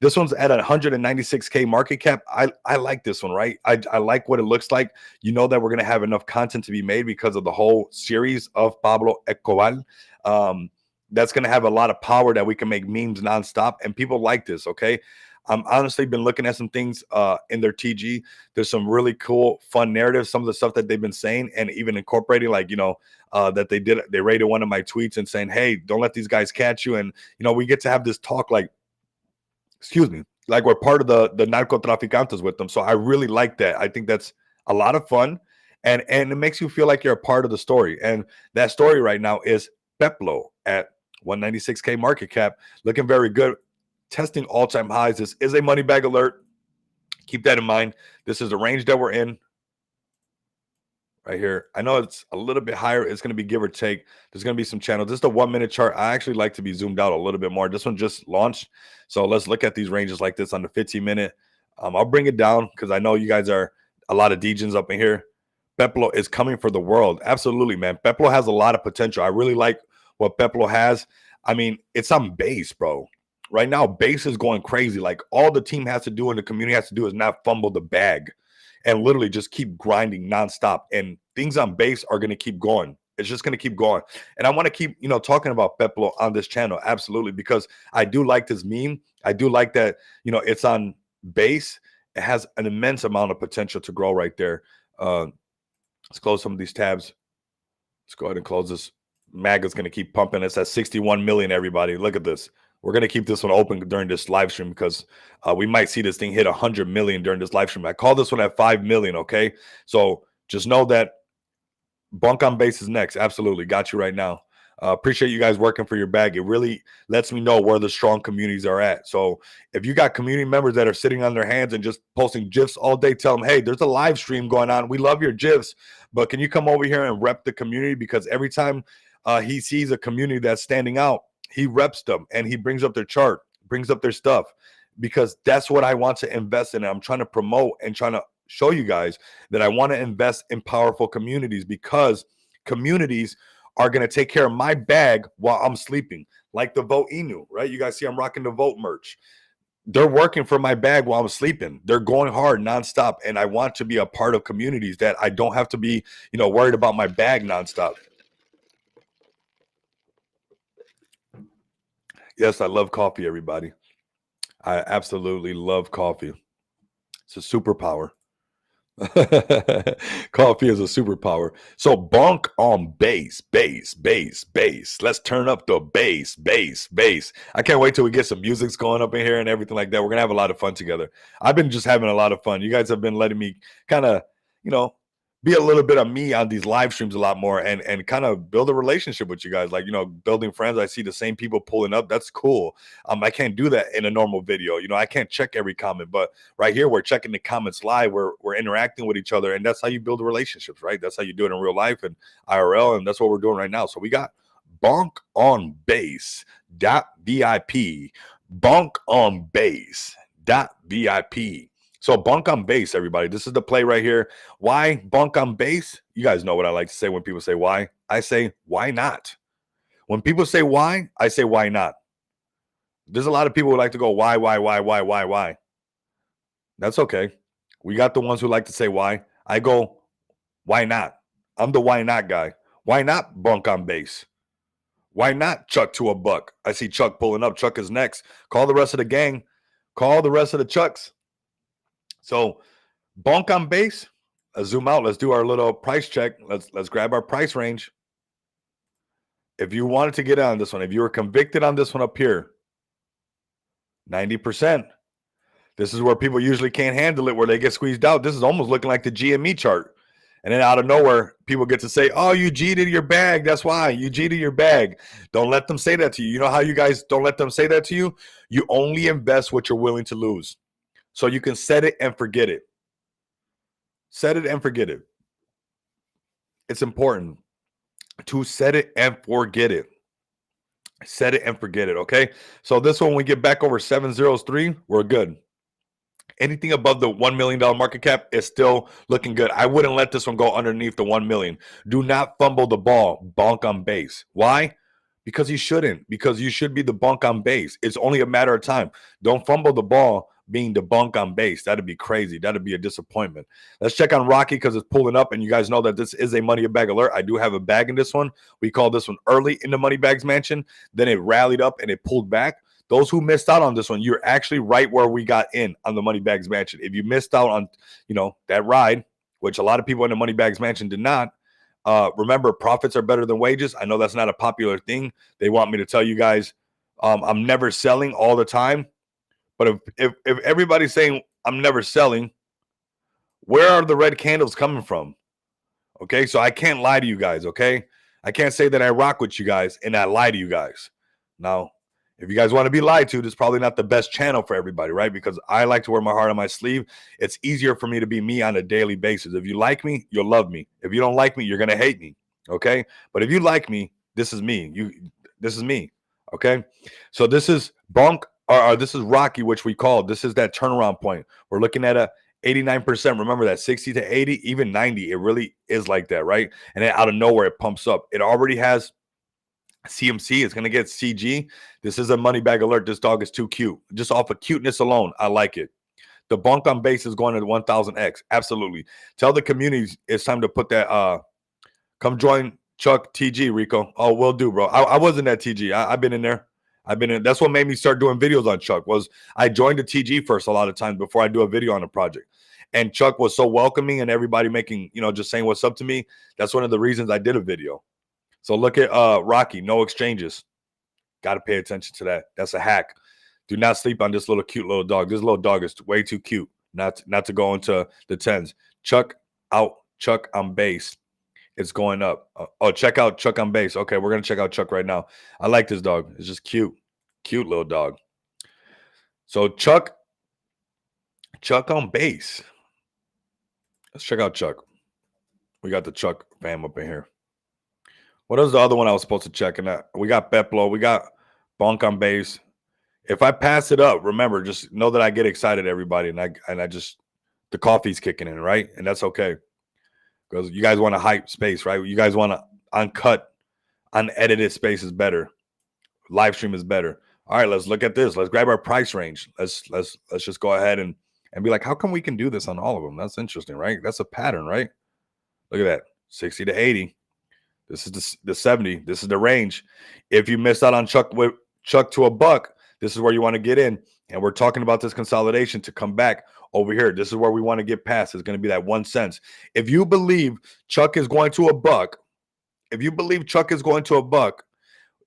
this one's at 196K market cap. I like this one, right? I like what it looks like. You know that we're going to have enough content to be made because of the whole series of Pablo Escobar. That's going to have a lot of power that we can make memes nonstop, and people like this, okay? I'm honestly been looking at some things in their TG. There's some really cool, fun narratives, some of the stuff that they've been saying, and even incorporating, like, you know, that they rated one of my tweets and saying, hey, don't let these guys catch you. And, you know, we get to have this talk like, excuse me, like we're part of the narcotraficantes with them. So I really like that. I think that's a lot of fun, and it makes you feel like you're a part of the story. And that story right now is Pepo at 196K market cap, looking very good, testing all-time highs. This is a money bag alert. Keep that in mind. This is the range that we're in right here. I know it's a little bit higher. It's going to be give or take. There's going to be some channels. This is the 1 minute chart. I actually like to be zoomed out a little bit more. This one just launched, so let's look at these ranges like this on the 15 minute. I'll bring it down because I know you guys are a lot of DJs up in here. Pepo is coming for the world. Absolutely, man. Pepo has a lot of potential. I really like what Pepo has. I mean, it's on base, bro. Right now, base is going crazy. Like, all the team has to do and the community has to do is not fumble the bag, and literally just keep grinding nonstop. And things on base are going to keep going. It's just going to keep going. And I want to keep, you know, talking about Pepo on this channel. Absolutely. Because I do like this meme. I do like that, you know, it's on base. It has an immense amount of potential to grow right there. Let's close some of these tabs. Let's go ahead and close this. Maga's going to keep pumping. It's at 61 million, everybody. Look at this. We're going to keep this one open during this live stream because we might see this thing hit 100 million during this live stream. I call this one at 5 million, okay? So just know that Bonk on base is next. Absolutely. Got you right now. Appreciate you guys working for your bag. It really lets me know where the strong communities are at. So if you got community members that are sitting on their hands and just posting GIFs all day, tell them, hey, there's a live stream going on. We love your GIFs, but can you come over here and rep the community? Because every time he sees a community that's standing out, he reps them and he brings up their chart, brings up their stuff, because that's what I want to invest in. I'm trying to promote and trying to show you guys that I want to invest in powerful communities, because communities are going to take care of my bag while I'm sleeping, like the Vote Inu, right? You guys see I'm rocking the Vote merch. they're working for my bag while I'm sleeping. They're going hard nonstop, and I want to be a part of communities that I don't have to be, worried about my bag nonstop. Yes, I love coffee, everybody. I absolutely love coffee. It's a superpower. Coffee is a superpower. So bonk on bass. Let's turn up the bass. I can't wait till we get some music's going up in here and everything like that. We're gonna have a lot of fun together. I've been just having a lot of fun. You guys have been letting me kind of, be a little bit of me on these live streams a lot more and kind of build a relationship with you guys. Like, building friends. I see the same people pulling up. That's cool. I can't do that in a normal video. I can't check every comment, but right here, we're checking the comments live. We're interacting with each other, and that's how you build relationships, right? That's how you do it in real life and IRL, and that's what we're doing right now. So we got Bonk on Base .vip, Bonk on Base .vip. So Bonk on Base, everybody. This is the play right here. Why Bonk on Base? You guys know what I like to say when people say why. I say, why not? When people say why, I say, why not? There's a lot of people who like to go, why? That's okay. We got the ones who like to say why. I go, why not? I'm the why not guy. Why not Bonk on Base? Why not Chuck to a buck? I see Chuck pulling up. Chuck is next. Call the rest of the gang. Call the rest of the Chucks. So Bonk on Base. Let's zoom out. Let's do our little price check. Let's grab our price range. If you wanted to get on this one, if you were convicted on this one up here, 90%. This is where people usually can't handle it, where they get squeezed out. This is almost looking like the GME chart. And then out of nowhere, people get to say, oh, you cheated your bag. That's why you cheated your bag. Don't let them say that to you. You know how you guys don't let them say that to you? You only invest what you're willing to lose. So you can set it and forget it. Set it and forget it. It's important to set it and forget it. Set it and forget it, okay? So this one, we get back over 703, we're good. Anything above the $1 million market cap is still looking good. I wouldn't let this one go underneath the 1 million. Do not fumble the ball. Bonk on base. Why? Because you shouldn't. Because you should be the bonk on base. It's only a matter of time. Don't fumble the ball being the bonk on base. That'd be crazy. That'd be a disappointment. Let's check on Rocky because it's pulling up, and you guys know that this is a money bag alert. I do have a bag in this one. We call this one early in the money bags mansion. Then it rallied up and it pulled back. Those who missed out on this one, you're actually right where we got in on the money bags mansion. If you missed out on, that ride, which a lot of people in the money bags mansion did not, remember, profits are better than wages. I know that's not a popular thing. They want me to tell you guys, I'm never selling all the time. But if everybody's saying I'm never selling, where are the red candles coming from? Okay, so I can't lie to you guys, okay? I can't say that I rock with you guys and I lie to you guys. Now, if you guys want to be lied to, this is probably not the best channel for everybody, right? Because I like to wear my heart on my sleeve. It's easier for me to be me on a daily basis. If you like me, you'll love me. If you don't like me, you're going to hate me, okay? But if you like me, this is me. This is me, okay? So this is Bonk, or this is Rocky, which we call. This is that turnaround point. We're looking at a 89%. Remember that 60 to 80, even 90. It really is like that, right? And then out of nowhere, it pumps up. It already has CMC. It's going to get CG. This is a money bag alert. This dog is too cute. Just off of cuteness alone, I like it. The bonk on base is going to 1000x. Absolutely. Tell the community it's time to put that. Come join Chuck TG, Rico. Oh, will do, bro. I wasn't at TG. I've been in there. That's what made me start doing videos on Chuck. Was I joined the TG first a lot of times before I do a video on a project. And Chuck was so welcoming and everybody making, just saying what's up to me. That's one of the reasons I did a video. So look at Rocky, no exchanges. Got to pay attention to that. That's a hack. Do not sleep on this little cute little dog. This little dog is way too cute not to go into the 10s. Chuck out, Chuck on base. It's going up. Check out Chuck on base. Okay, we're going to check out Chuck right now. I like this dog. It's just cute. Cute little dog. So Chuck on base. Let's check out Chuck. We got the Chuck fam up in here. What is the other one I was supposed to check? And we got Pepo. We got Bonk on base. If I pass it up, remember, just know that I get excited, everybody, and I just the coffee's kicking in, right? And that's okay. Because you guys want a hype space, right? You guys want to uncut, unedited space is better. Live stream is better. All right, let's look at this. Let's grab our price range. Let's just go ahead and be like, how come we can do this on all of them? That's interesting, right? That's a pattern, right? Look at that. 60 to 80. This is the 70. This is the range. If you missed out on Chuck to a buck, this is where you want to get in. And we're talking about this consolidation to come back over here. This is where we want to get past. It's going to be that 1 cent. If you believe Chuck is going to a buck,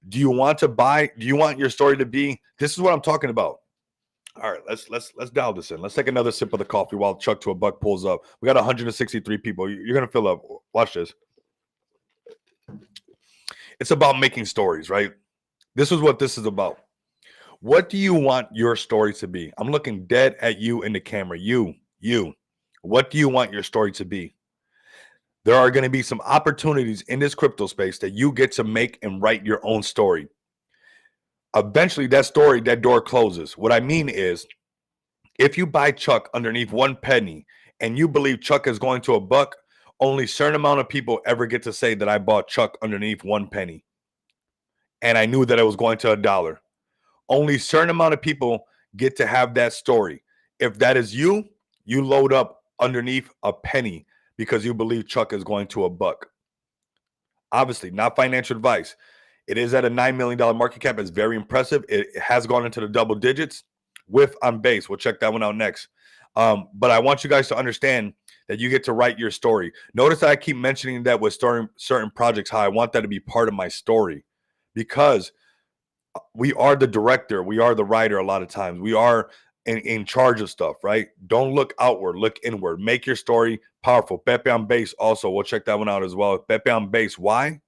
do you want to buy? Do you want your story to be? This is what I'm talking about. All right, let's dial this in. Let's take another sip of the coffee while Chuck to a buck pulls up. We got 163 people. You're gonna fill up. Watch this. It's about making stories, right? This is what this is about. What do you want your story to be? I'm looking dead at you in the camera. You. What do you want your story to be? There are going to be some opportunities in this crypto space that you get to make and write your own story. Eventually, that door closes. What I mean is, if you buy Chuck underneath 1 penny and you believe Chuck is going to a buck, only a certain amount of people ever get to say that I bought Chuck underneath 1 penny. And I knew that it was going to $1. Only a certain amount of people get to have that story. If that is you, you load up underneath a penny because you believe Chuck is going to a buck. Obviously, not financial advice. It is at a $9 million market cap. It's very impressive. It has gone into the double digits with on base. We'll check that one out next. But I want you guys to understand that you get to write your story. Notice that I keep mentioning that with certain projects, how I want that to be part of my story, because we are the director. We are the writer a lot of times. We are in charge of stuff, right? Don't look outward, look inward. Make your story powerful. Pepe on base also. We'll check that one out as well. Pepe on base. Why?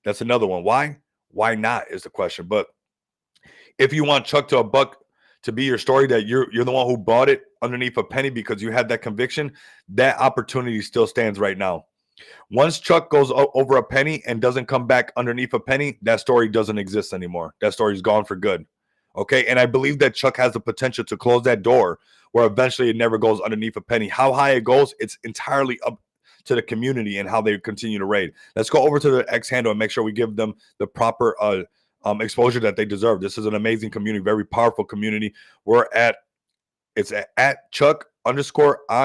That's another one. Why? Why not is the question. But if you want Chuck to a buck to be your story, that you're the one who bought it underneath a penny because you had that conviction, that opportunity still stands right now. Once Chuck goes over a penny and doesn't come back underneath a penny, that story doesn't exist anymore. That story is gone for good. Okay, and I believe that Chuck has the potential to close that door where eventually it never goes underneath a penny. How high it goes, it's entirely up to the community and how they continue to raid. Let's go over to the X handle and make sure we give them the proper exposure that they deserve. This is an amazing community, very powerful community. It's at Chuck _on_base.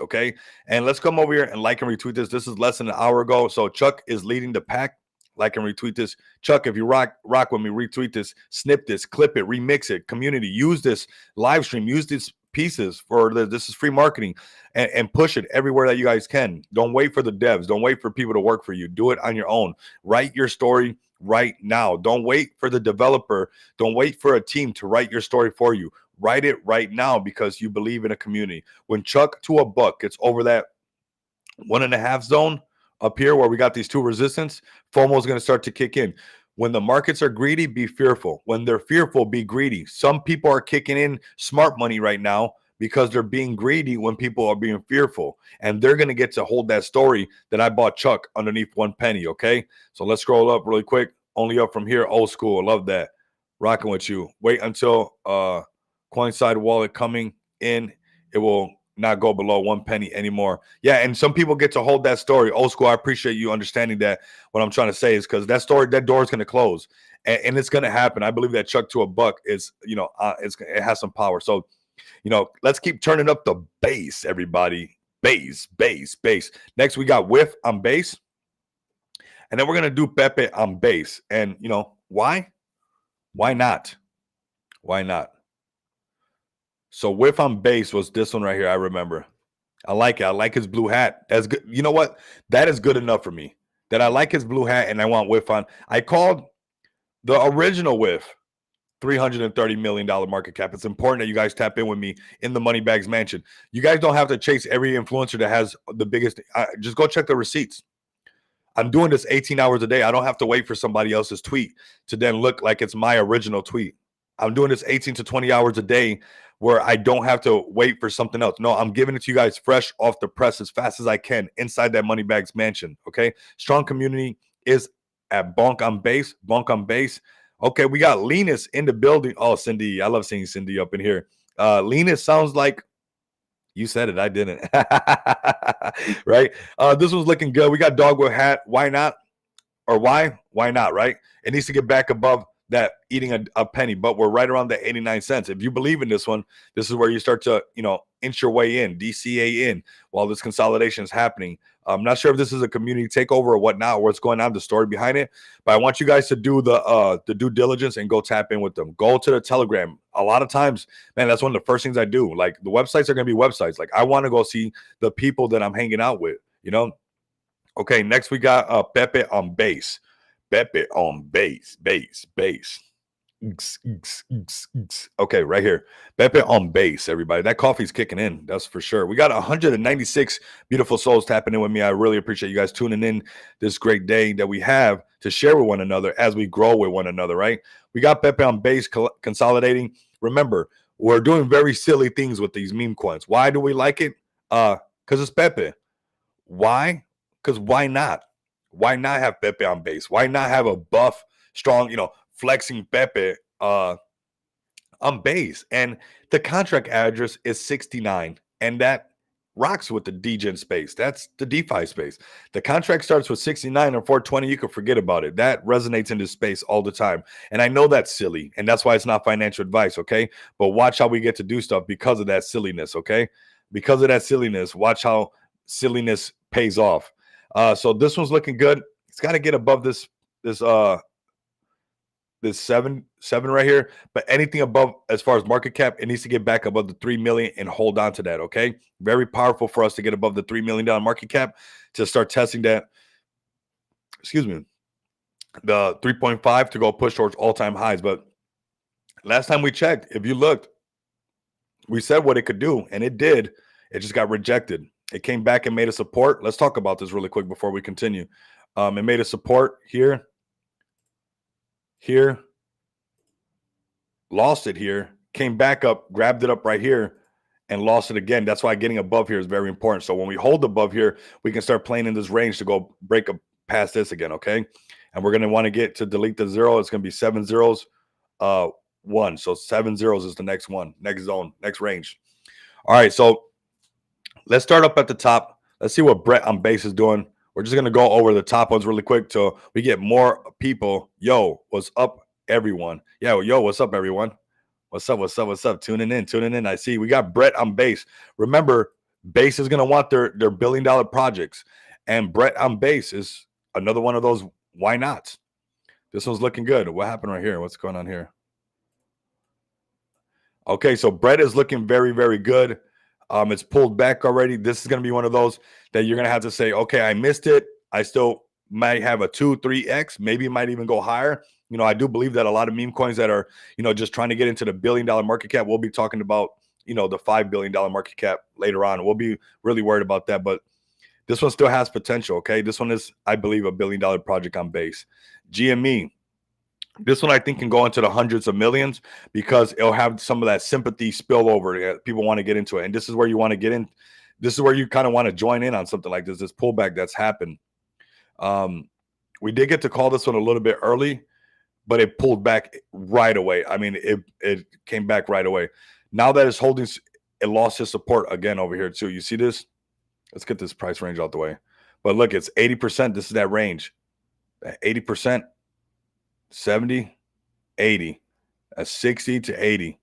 Okay, and let's come over here and like and retweet this. This is less than an hour ago, so Chuck is leading the pack. Like and retweet this. Chuck, if you rock with me, retweet this, snip this, clip it, remix it. Community, use this live stream, use these pieces for this is free marketing, and push it everywhere that you guys can. Don't wait for the devs. Don't wait for people to work for you. Do it on your own. Write your story right now. Don't wait for the developer. Don't wait for a team to write your story for you. Write it right now because you believe in a community. When Chuck to a buck gets over that 1.5 zone, up here where we got these two resistance, FOMO is going to start to kick in. When the markets are greedy, be fearful. When they're fearful, be greedy. Some people are kicking in smart money right now because they're being greedy when people are being fearful. And they're going to get to hold that story that I bought Chuck underneath 1 penny, okay? So let's scroll up really quick. Only up from here, old school. I love that. Rocking with you. Wait until Coinside wallet coming in. It will not go below 1 penny anymore. Yeah, and some people get to hold that story. Old school, I appreciate you understanding that. What I'm trying to say is because that door is going to close, and it's going to happen. I believe that Chuck to a buck is, it has some power. So, let's keep turning up the bass, everybody. Bass. Next, we got Whiff on base, and then we're going to do Pepe on base. And, why? Why not? Why not? So Whiff on base was this one right here. I remember. I like it. I like his blue hat. That's good. You know what? That is good enough for me. That I like his blue hat and I want Whiff on. I called the original Whiff $330 million market cap. It's important that you guys tap in with me in the Money Bags Mansion. You guys don't have to chase every influencer that has the biggest. Just go check the receipts. I'm doing this 18 hours a day. I don't have to wait for somebody else's tweet to then look like it's my original tweet. I'm doing this 18 to 20 hours a day where I don't have to wait for something else. No, I'm giving it to you guys fresh off the press as fast as I can inside that Money Bags Mansion, okay? Strong community is at Bonk on base. Okay, we got Lenus in the building. Oh, Cindy, I love seeing Cindy up in here. Lenus sounds like you said it. I didn't. Right? This one's looking good. We got Dog with Hat. Why not? or why? Why not, right? It needs to get back above that eating a penny, but we're right around the 89 cents. If you believe in this one, this is where you start to, inch your way in, DCA in while this consolidation is happening. I'm not sure if this is a community takeover or whatnot, or what's going on, the story behind it, but I want you guys to do the due diligence and go tap in with them. Go to the Telegram. A lot of times, man, that's one of the first things I do. Like, the websites are going to be websites. Like, I want to go see the people that I'm hanging out with, Okay, next we got Pepe on base. Pepe on base. Okay, right here. Pepe on base, everybody. That coffee's kicking in, that's for sure. We got 196 beautiful souls tapping in with me. I really appreciate you guys tuning in this great day that we have to share with one another as we grow with one another, right? We got Pepe on base consolidating. Remember, we're doing very silly things with these meme coins. Why do we like it? Because it's Pepe. Why? Because why not? Why not have Pepe on base? Why not have a buff, strong, flexing Pepe on base? And the contract address is 69, and that rocks with the degen space. That's the DeFi space. The contract starts with 69 or 420. You can forget about it. That resonates in this space all the time. And I know that's silly, and that's why it's not financial advice, okay? But watch how we get to do stuff because of that silliness, okay? Because of that silliness, watch how silliness pays off. So this one's looking good. It's got to get above this seven right here, but anything above, as far as market cap, it needs to get back above the 3 million and hold on to that. Okay, very powerful for us to get above the $3 million market cap to start testing that. Excuse me, the 3.5 to go push towards all-time highs. But last time we checked, if you looked, we said what it could do, and it did. It just got rejected. It came back and made a support. Let's talk about this really quick before we continue. It made a support here, lost it here, came back up, grabbed it up right here, and lost it again. That's why getting above here is very important. So when we hold above here, we can start playing in this range to go break up past this again, okay? And we're going to want to get to delete the 0. It's going to be 7 zeros, 1. So 7 zeros is the next one, next zone, next range. All right, so let's start up at the top. Let's see what Brett on base is doing. We're just going to go over the top ones really quick till we get more people. Yo, what's up, everyone? Yeah, yo, what's up, everyone? What's up? Tuning in. I see we got Brett on base. Remember, base is going to want their $1 billion projects. And Brett on base is another one of those why not. This one's looking good. What happened right here? What's going on here? Okay, so Brett is looking very, very good. It's pulled back already. This is going to be one of those that you're going to have to say, okay, I missed it. I still might have a 2-3x. Maybe it might even go higher. I do believe that a lot of meme coins that are, just trying to get into the $1 billion market cap, we'll be talking about, the $5 billion market cap later on. We'll be really worried about that. But this one still has potential, okay? This one is, I believe, a $1 billion project on base. GME. This one I think can go into the hundreds of millions because it'll have some of that sympathy spill over. People want to get into it. And this is where you want to get in. This is where you kind of want to join in on something like this pullback that's happened. We did get to call this one a little bit early, but it pulled back right away. I mean, it came back right away. Now that it's holding, it lost its support again over here too. You see this? Let's get this price range out the way. But look, it's 80%. This is that range. 80%. 70, 80, 60 to 80.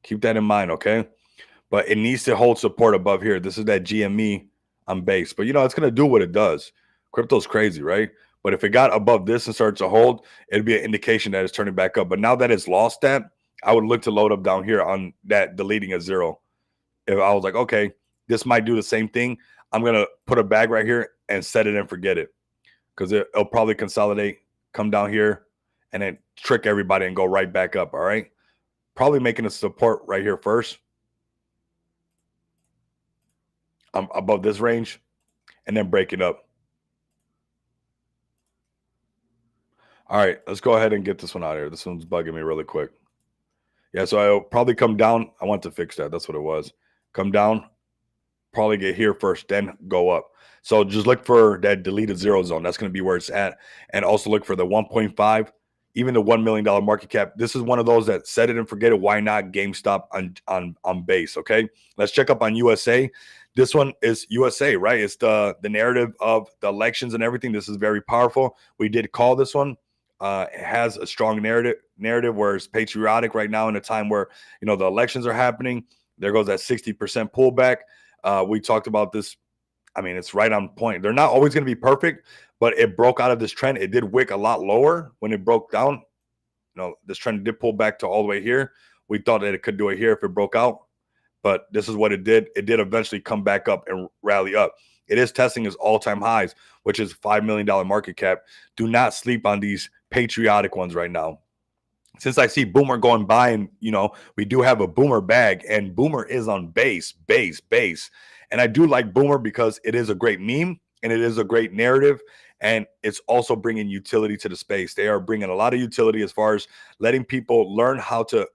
Keep that in mind, okay? But it needs to hold support above here. This is that GME on base. But, it's going to do what it does. Crypto's crazy, right? But if it got above this and starts to hold, it'd be an indication that it's turning back up. But now that it's lost that, I would look to load up down here on that deleting a 0. If I was like, okay, this might do the same thing, I'm going to put a bag right here and set it and forget it. Because it'll probably consolidate, come down here, and then trick everybody and go right back up, all right? Probably making a support right here first. Above this range, and then break it up. All right, let's go ahead and get this one out of here. This one's bugging me really quick. Yeah, so I'll probably come down. I want to fix that. That's what it was. Come down, probably get here first, then go up. So just look for that deleted 0 zone. That's going to be where it's at. And also look for the 1.5. even the $1 million market cap. This is one of those that set it and forget it. Why not GameStop on base? Okay, let's check up on USA. This one is USA, right? It's the narrative of the elections and everything. This is very powerful. We did call this one. It has a strong narrative where it's patriotic right now in a time where, you know, the elections are happening. There goes that 60% pullback. We talked about this. I mean, it's right on point. They're not always going to be perfect, but it broke out of this trend. It did wick a lot lower when it broke down. You know, this trend did pull back to all the way here. We thought that it could do it here if it broke out, but this is what it did. It did eventually come back up and rally up. It is testing its all-time highs, which is $5 million market cap. Do not sleep on these patriotic ones right now. Since I see Boomer going by, and, you know, we do have a Boomer bag, and Boomer is on base. And I do like Boomer because it is a great meme and it is a great narrative, and it's also bringing utility to the space. They are bringing a lot of utility as far as letting people learn how to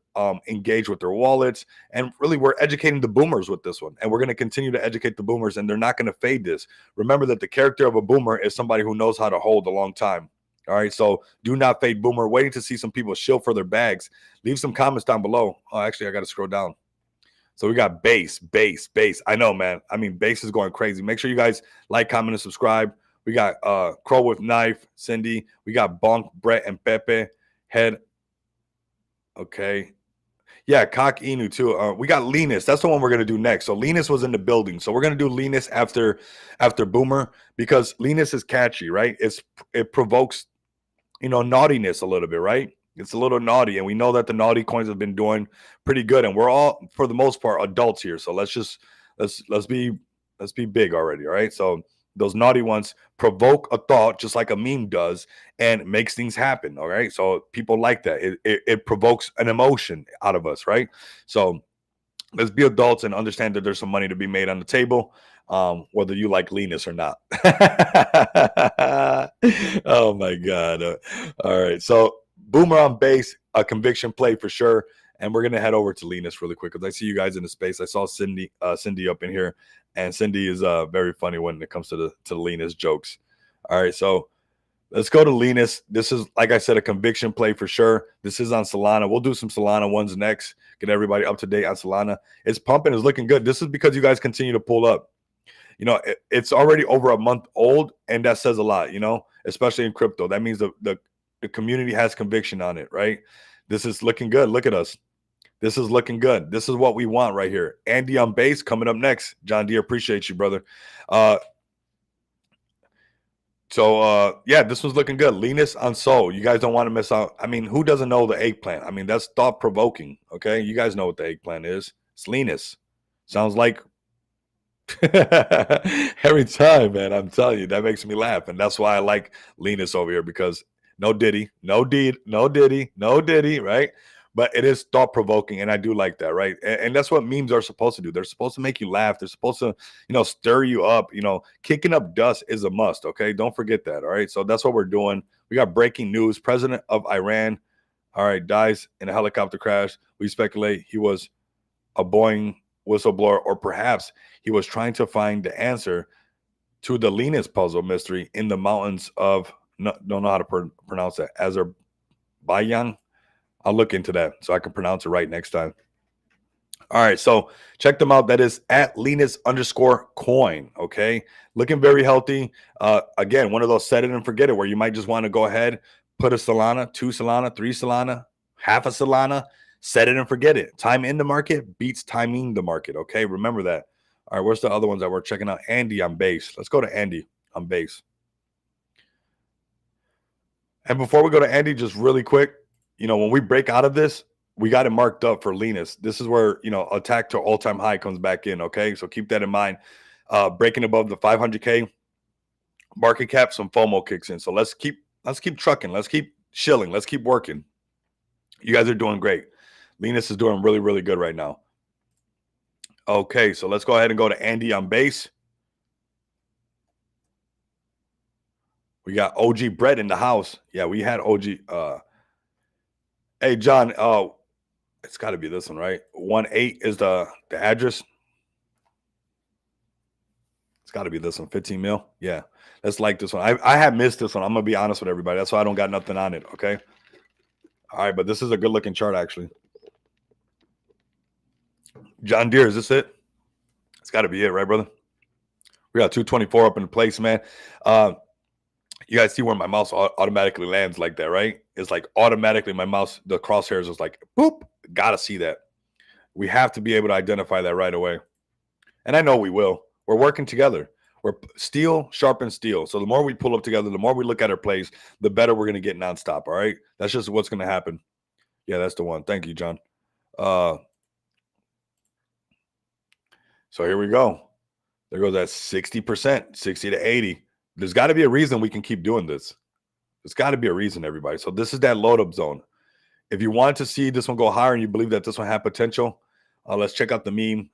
engage with their wallets, and really we're educating the boomers with this one, and we're going to continue to educate the boomers, and they're not going to fade this. Remember that the character of a boomer is somebody who knows how to hold a long time. All right, so do not fade Boomer. Waiting to see some people shill for their bags. Leave some comments down below. Oh, actually, I got to scroll down. So we got base. I know, man. I mean, base is going crazy. Make sure you guys like, comment, and subscribe. We got Crow with Knife, Cindy. We got Bonk, Brett, and Pepe. Head. Okay. Yeah, Cock Inu too. We got Lenus. That's the one we're gonna do next. So Lenus was in the building. So we're gonna do Lenus after Boomer, because Lenus is catchy, right? It provokes, you know, naughtiness a little bit, right? It's a little naughty, and we know that the naughty coins have been doing pretty good, and we're all, for the most part, adults here. So let's be big already, all right? So those naughty ones provoke a thought just like a meme does, and makes things happen, all right? So people like that. It provokes an emotion out of us, right? So let's be adults and understand that there's some money to be made on the table, whether you like Lenus or not. Oh my God. All right. So Boomer on base, a conviction play for sure. And we're gonna head over to Lenus really quick because I see you guys in the space. I saw Cindy up in here, and Cindy is very funny when it comes to the Lenus jokes. All right, so let's go to Lenus. This is, like I said, a conviction play for sure. This is on Solana. We'll do some Solana ones next. Get everybody up to date on Solana. It's pumping. It's looking good. This is because you guys continue to pull up. You know, it's already over a month old, and that says a lot, you know, especially in crypto. That means the community has conviction on it, right? This is looking good. Look at us. This is looking good. This is what we want right here. Andy on base coming up next. John D, appreciate you, brother. So yeah, this was looking good. Lenus on Sol. You guys don't want to miss out. I mean, who doesn't know the eggplant? I mean, that's thought-provoking. Okay, you guys know what the eggplant is. It's Lenus. Sounds like every time, man. I'm telling you, that makes me laugh, and that's why I like Lenus over here, because no Diddy, right? But it is thought-provoking, and I do like that, right? And that's what memes are supposed to do. They're supposed to make you laugh. They're supposed to, you know, stir you up. You know, kicking up dust is a must, okay? Don't forget that, all right? So that's what we're doing. We got breaking news. President of Iran, all right, dies in a helicopter crash. We speculate he was a Boeing whistleblower, or perhaps he was trying to find the answer to the Lenus puzzle mystery in the mountains of, don't know how to pronounce that, Azerbaijan. I'll look into that so I can pronounce it right next time. All right, so check them out. That is at Lenus_coin. Okay, looking very healthy. Again, one of those set it and forget it where you might just want to go ahead, put a Solana, 2 Solana, 3 Solana, half a Solana, set it and forget it. Time in the market beats timing the market. Okay, remember that. All right, where's the other ones that we're checking out? Andy on base. Let's go to Andy on base. And before we go to Andy, just really quick, you know, when we break out of this, we got it marked up for Lenus. This is where, you know, attack to all-time high comes back in, okay? So keep that in mind. Breaking above the 500K market cap, some FOMO kicks in. So let's keep trucking. Let's keep shilling. Let's keep working. You guys are doing great. Lenus is doing really, really good right now. Okay, so let's go ahead and go to Andy on base. We got OG Brett in the house. Yeah, we had OG. Hey, John, it's got to be this one, right? 18 is the address. It's got to be this one, 15 mil. Yeah, let's like this one. I have missed this one. I'm going to be honest with everybody. That's why I don't got nothing on it, okay? All right, but this is a good looking chart actually. John Deere, is this it? It's got to be it, right, brother? We got 224 up in place, man. You guys see where my mouse automatically lands like that, right? It's like automatically my mouse, the crosshairs is like, boop. Gotta see that. We have to be able to identify that right away. And I know we will. We're working together. We're steel sharpens steel. So the more we pull up together, the more we look at our plays, the better we're going to get nonstop. All right. That's just what's going to happen. Yeah, that's the one. Thank you, John. So here we go. There goes that 60%, 60 to 80. There's got to be a reason we can keep doing this. There's got to be a reason, everybody. So this is that load up zone. If you want to see this one go higher and you believe that this one had potential, let's check out the meme.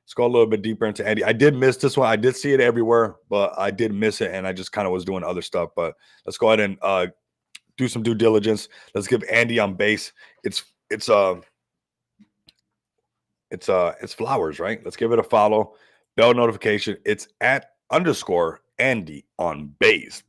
Let's go a little bit deeper into Andy. I did miss this one. I did see it everywhere, but I did miss it, and I just kind of was doing other stuff. But let's go ahead and do some due diligence. Let's give Andy on base. It's flowers, right? Let's give it a follow. Bell notification. It's at _ Andy on base.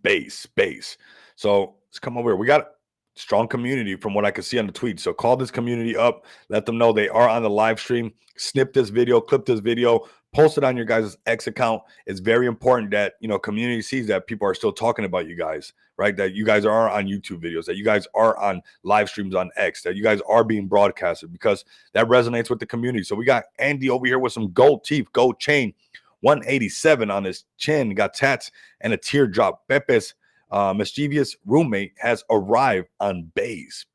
So let's come over here. We got strong community from what I can see on the tweet. So call this community up, let them know they are on the live stream, snip this video, clip this video, post it on your guys' X account. It's very important that, community sees that people are still talking about you guys, right? That you guys are on YouTube videos, that you guys are on live streams on X, that you guys are being broadcasted, because that resonates with the community. So we got Andy over here with some gold teeth, gold chain, 187 on his chin, got tats and a teardrop. Pepe's mischievous roommate has arrived on base,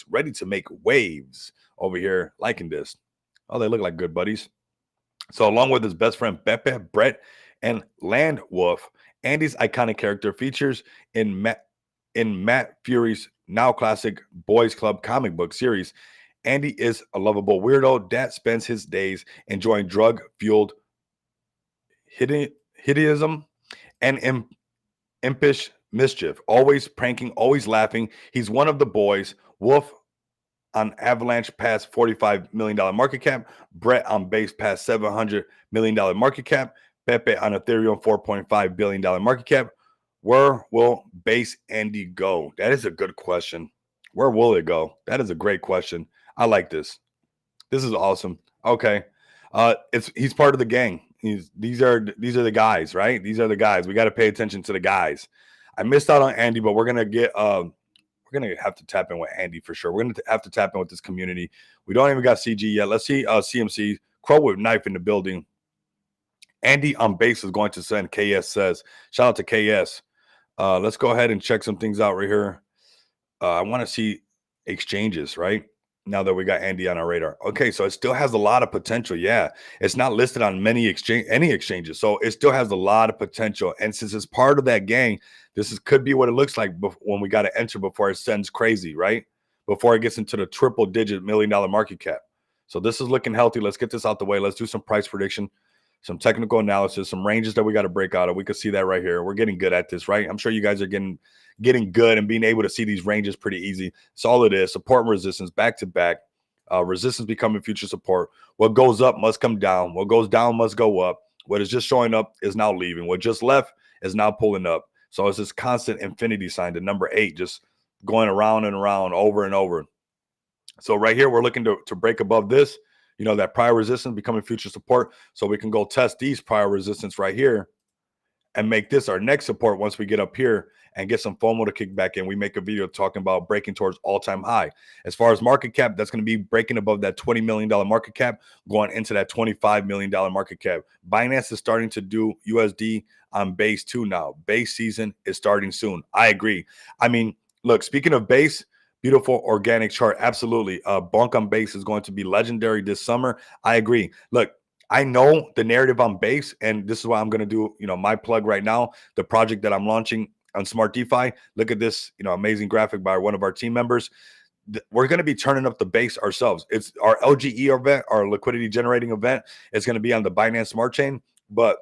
ready to make waves over here, liking this. Oh, they look like good buddies. So along with his best friend Pepe, Brett, and Land Wolf, Andy's iconic character features in Matt Fury's now classic Boys Club comic book series. Andy is a lovable weirdo that spends his days enjoying drug-fueled hideism and impish mischief, always pranking, always laughing. He's one of the boys. Wolf on Avalanche past $45 million market cap. Brett on base past $700 million market cap. Pepe on Ethereum $4.5 billion market cap. Where will base Andy go? That is a good question. Where will it go? That is a great question. I like this. This is awesome. Okay. He's part of the gang. These are the guys, right? These are the guys. We got to pay attention to the guys. I missed out on Andy, but we're gonna have to tap in with Andy for sure. We're gonna have to tap in with this community. We don't even got CG yet. Let's see CMC. Crow with knife in the building. Andy on base is going to send. KS says. Shout out to KS. Let's go ahead and check some things out right here. I want to see exchanges, right? Now that we got Andy on our radar. Okay, so it still has a lot of potential. Yeah, it's not listed on any exchanges. So it still has a lot of potential. And since it's part of that gang, could be what it looks like when we got to enter before it sends crazy, right? Before it gets into the triple-digit $1 million market cap. So this is looking healthy. Let's get this out the way. Let's do some price prediction, some technical analysis, some ranges that we got to break out of. We can see that right here. We're getting good at this, right? I'm sure you guys are getting good and being able to see these ranges pretty easy. That's all it is. Support and resistance back to back. Resistance becoming future support. What goes up must come down. What goes down must go up. What is just showing up is now leaving. What just left is now pulling up. So it's this constant infinity sign, the number 8, just going around and around over and over. So right here, we're looking to break above this, that prior resistance becoming future support. So we can go test these prior resistance right here and make this our next support once we get up here and get some FOMO to kick back in. We make a video talking about breaking towards all-time high. As far as market cap, that's going to be breaking above that $20 million market cap, going into that $25 million market cap. Binance is starting to do USD on base too now. Base season is starting soon. I agree. I mean, look, speaking of base, beautiful organic chart. Absolutely. Bonk on base is going to be legendary this summer. I agree. Look, I know the narrative on base, and this is why I'm going to do, my plug right now, the project that I'm launching on Smart DeFi. Look at this, amazing graphic by one of our team members. We're going to be turning up the base ourselves. It's our LGE event, our liquidity generating event. It's going to be on the Binance Smart Chain, but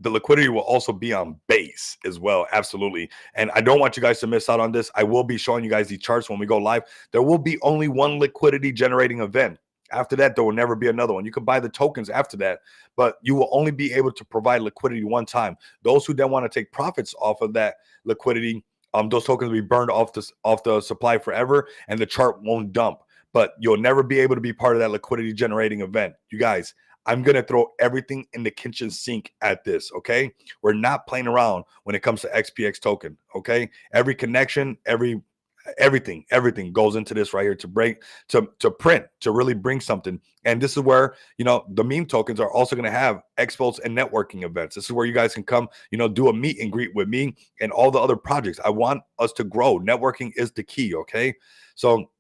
the liquidity will also be on base as well. Absolutely. And I don't want you guys to miss out on this. I will be showing you guys these charts when we go live. There will be only one liquidity generating event. After that, there will never be another one. You can buy the tokens after that, but you will only be able to provide liquidity one time. Those who then want to take profits off of that liquidity those tokens will be burned off the supply forever, and the chart won't dump. But you'll never be able to be part of that liquidity generating event. You guys, I'm going to throw everything in the kitchen sink at this, okay? We're not playing around when it comes to XPX token, okay? Every connection, everything goes into this right here to print, to really bring something. And this is where, the meme tokens are also going to have expos and networking events. This is where you guys can come, do a meet and greet with me and all the other projects. I want us to grow. Networking is the key, okay? So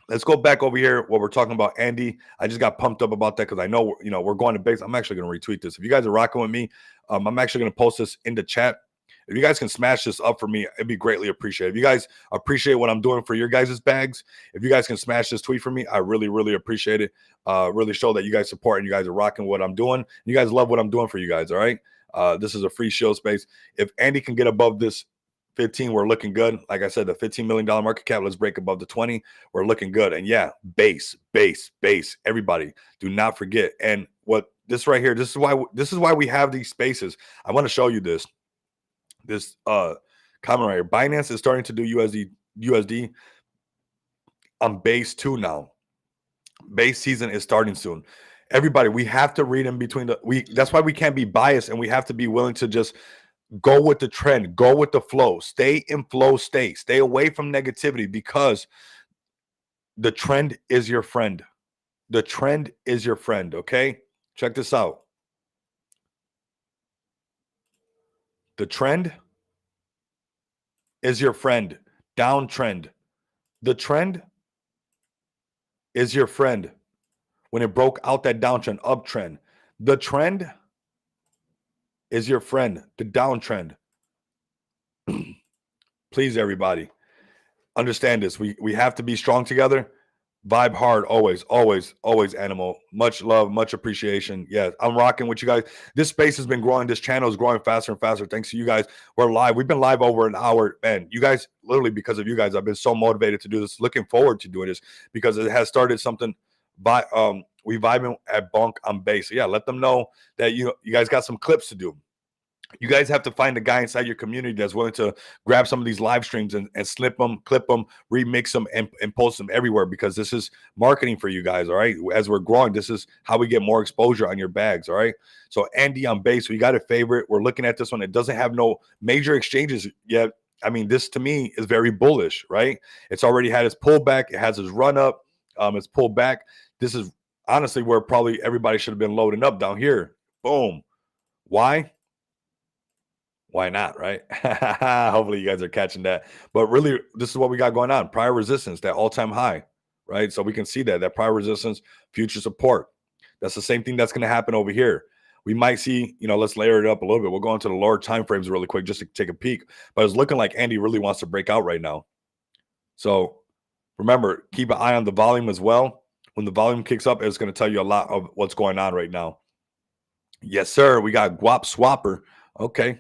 let's go back over here. What we're talking about, Andy. I just got pumped up about that because I know, we're going to base. I'm actually going to retweet this. If you guys are rocking with me, I'm actually going to post this in the chat. If you guys can smash this up for me, it'd be greatly appreciated. If you guys appreciate what I'm doing for your guys' bags, if you guys can smash this tweet for me, I really, really appreciate it. Really show that you guys support and you guys are rocking what I'm doing. You guys love what I'm doing for you guys, all right? This is a free show space. If Andy can get above this 15, we're looking good. Like I said, the $15 million market cap, let's break above the 20. We're looking good. And yeah, base. Everybody, do not forget. And what this right here, this is why we have these spaces. I want to show you this comment right here. Binance is starting to do USD on base 2 now. Base season is starting soon. Everybody, we have to read in between that's why we can't be biased, and we have to be willing to just go with the trend, go with the flow, stay in flow state, stay away from negativity, because the trend is your friend. The trend is your friend, okay? Check this out. The trend is your friend. Downtrend. The trend is your friend. When it broke out that downtrend, uptrend. The trend is your friend. The downtrend. Please, everybody, understand this. We have to be strong together. Vibe hard, always, Animal. Much love, much appreciation. Yeah, I'm rocking with you guys. This space has been growing. This channel is growing faster and faster. Thanks to you guys. We're live. We've been live over an hour. Man, you guys, literally because of you guys, I've been so motivated to do this. Looking forward to doing this because it has started something. We vibing at Bonk on base. So yeah, let them know that you guys got some clips to do. You guys have to find a guy inside your community that's willing to grab some of these live streams and slip them, clip them, remix them, and post them everywhere, because this is marketing for you guys, all right? As we're growing, this is how we get more exposure on your bags, all right? So Andy on base, we got a favorite. We're looking at this one. It doesn't have no major exchanges yet. I mean, this to me is very bullish, right? It's already had its pullback. It has its run up. It's pulled back. This is honestly where probably everybody should have been loading up down here. Boom. Why? Why not, right? Hopefully you guys are catching that. But really, this is what we got going on. Prior resistance, that all-time high, right? So we can see that prior resistance, future support. That's the same thing that's going to happen over here. We might see, let's layer it up a little bit. We'll go into the lower time frames really quick just to take a peek. But it's looking like Andy really wants to break out right now. So remember, keep an eye on the volume as well. When the volume kicks up, it's going to tell you a lot of what's going on right now. Yes, sir. We got Guap Swapper. Okay.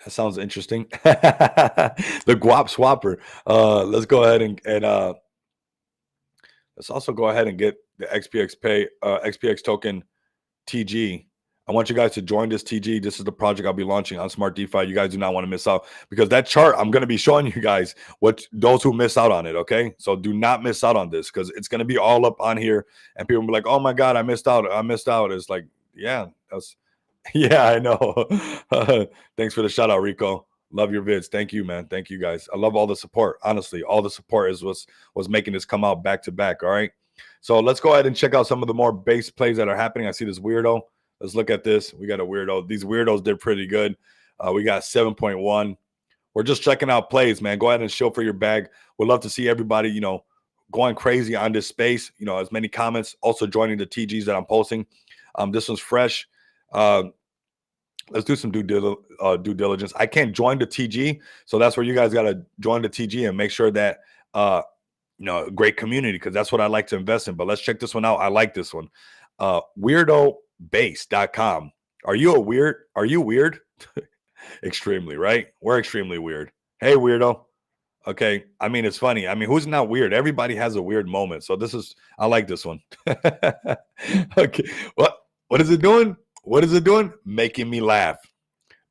That sounds interesting. The Guap Swapper. Let's go ahead and let's also go ahead and get the XPX token TG. I want you guys to join this TG. This is the project I'll be launching on Smart DeFi. You guys do not want to miss out, because that chart, I'm going to be showing you guys those who miss out on it. Okay. So do not miss out on this, because it's going to be all up on here and people will be like, oh my God, I missed out. It's like, yeah, yeah, I know. Thanks for the shout out, Rico. Love your vids. Thank you, man. Thank you guys. I love all the support. Honestly, all the support is was making this come out back to back. All right. So let's go ahead and check out some of the more base plays that are happening. I see this Weirdo. Let's look at this. We got a Weirdo. These Weirdos did pretty good. We got 7.1. We're just checking out plays, man. Go ahead and show for your bag. We'd love to see everybody, going crazy on this space. As many comments. Also joining the TGs that I'm posting. This one's fresh. Let's do some due diligence. I can't join the TG, so that's where you guys got to join the TG and make sure that great community, because that's what I like to invest in. But let's check this one out. I like this one. Weirdobase.com. Are you weird? Extremely, right? We're extremely weird. Hey, weirdo. Okay. I mean, it's funny. I mean, who's not weird? Everybody has a weird moment. So I like this one. Okay. What is it doing? What is it doing? Making me laugh.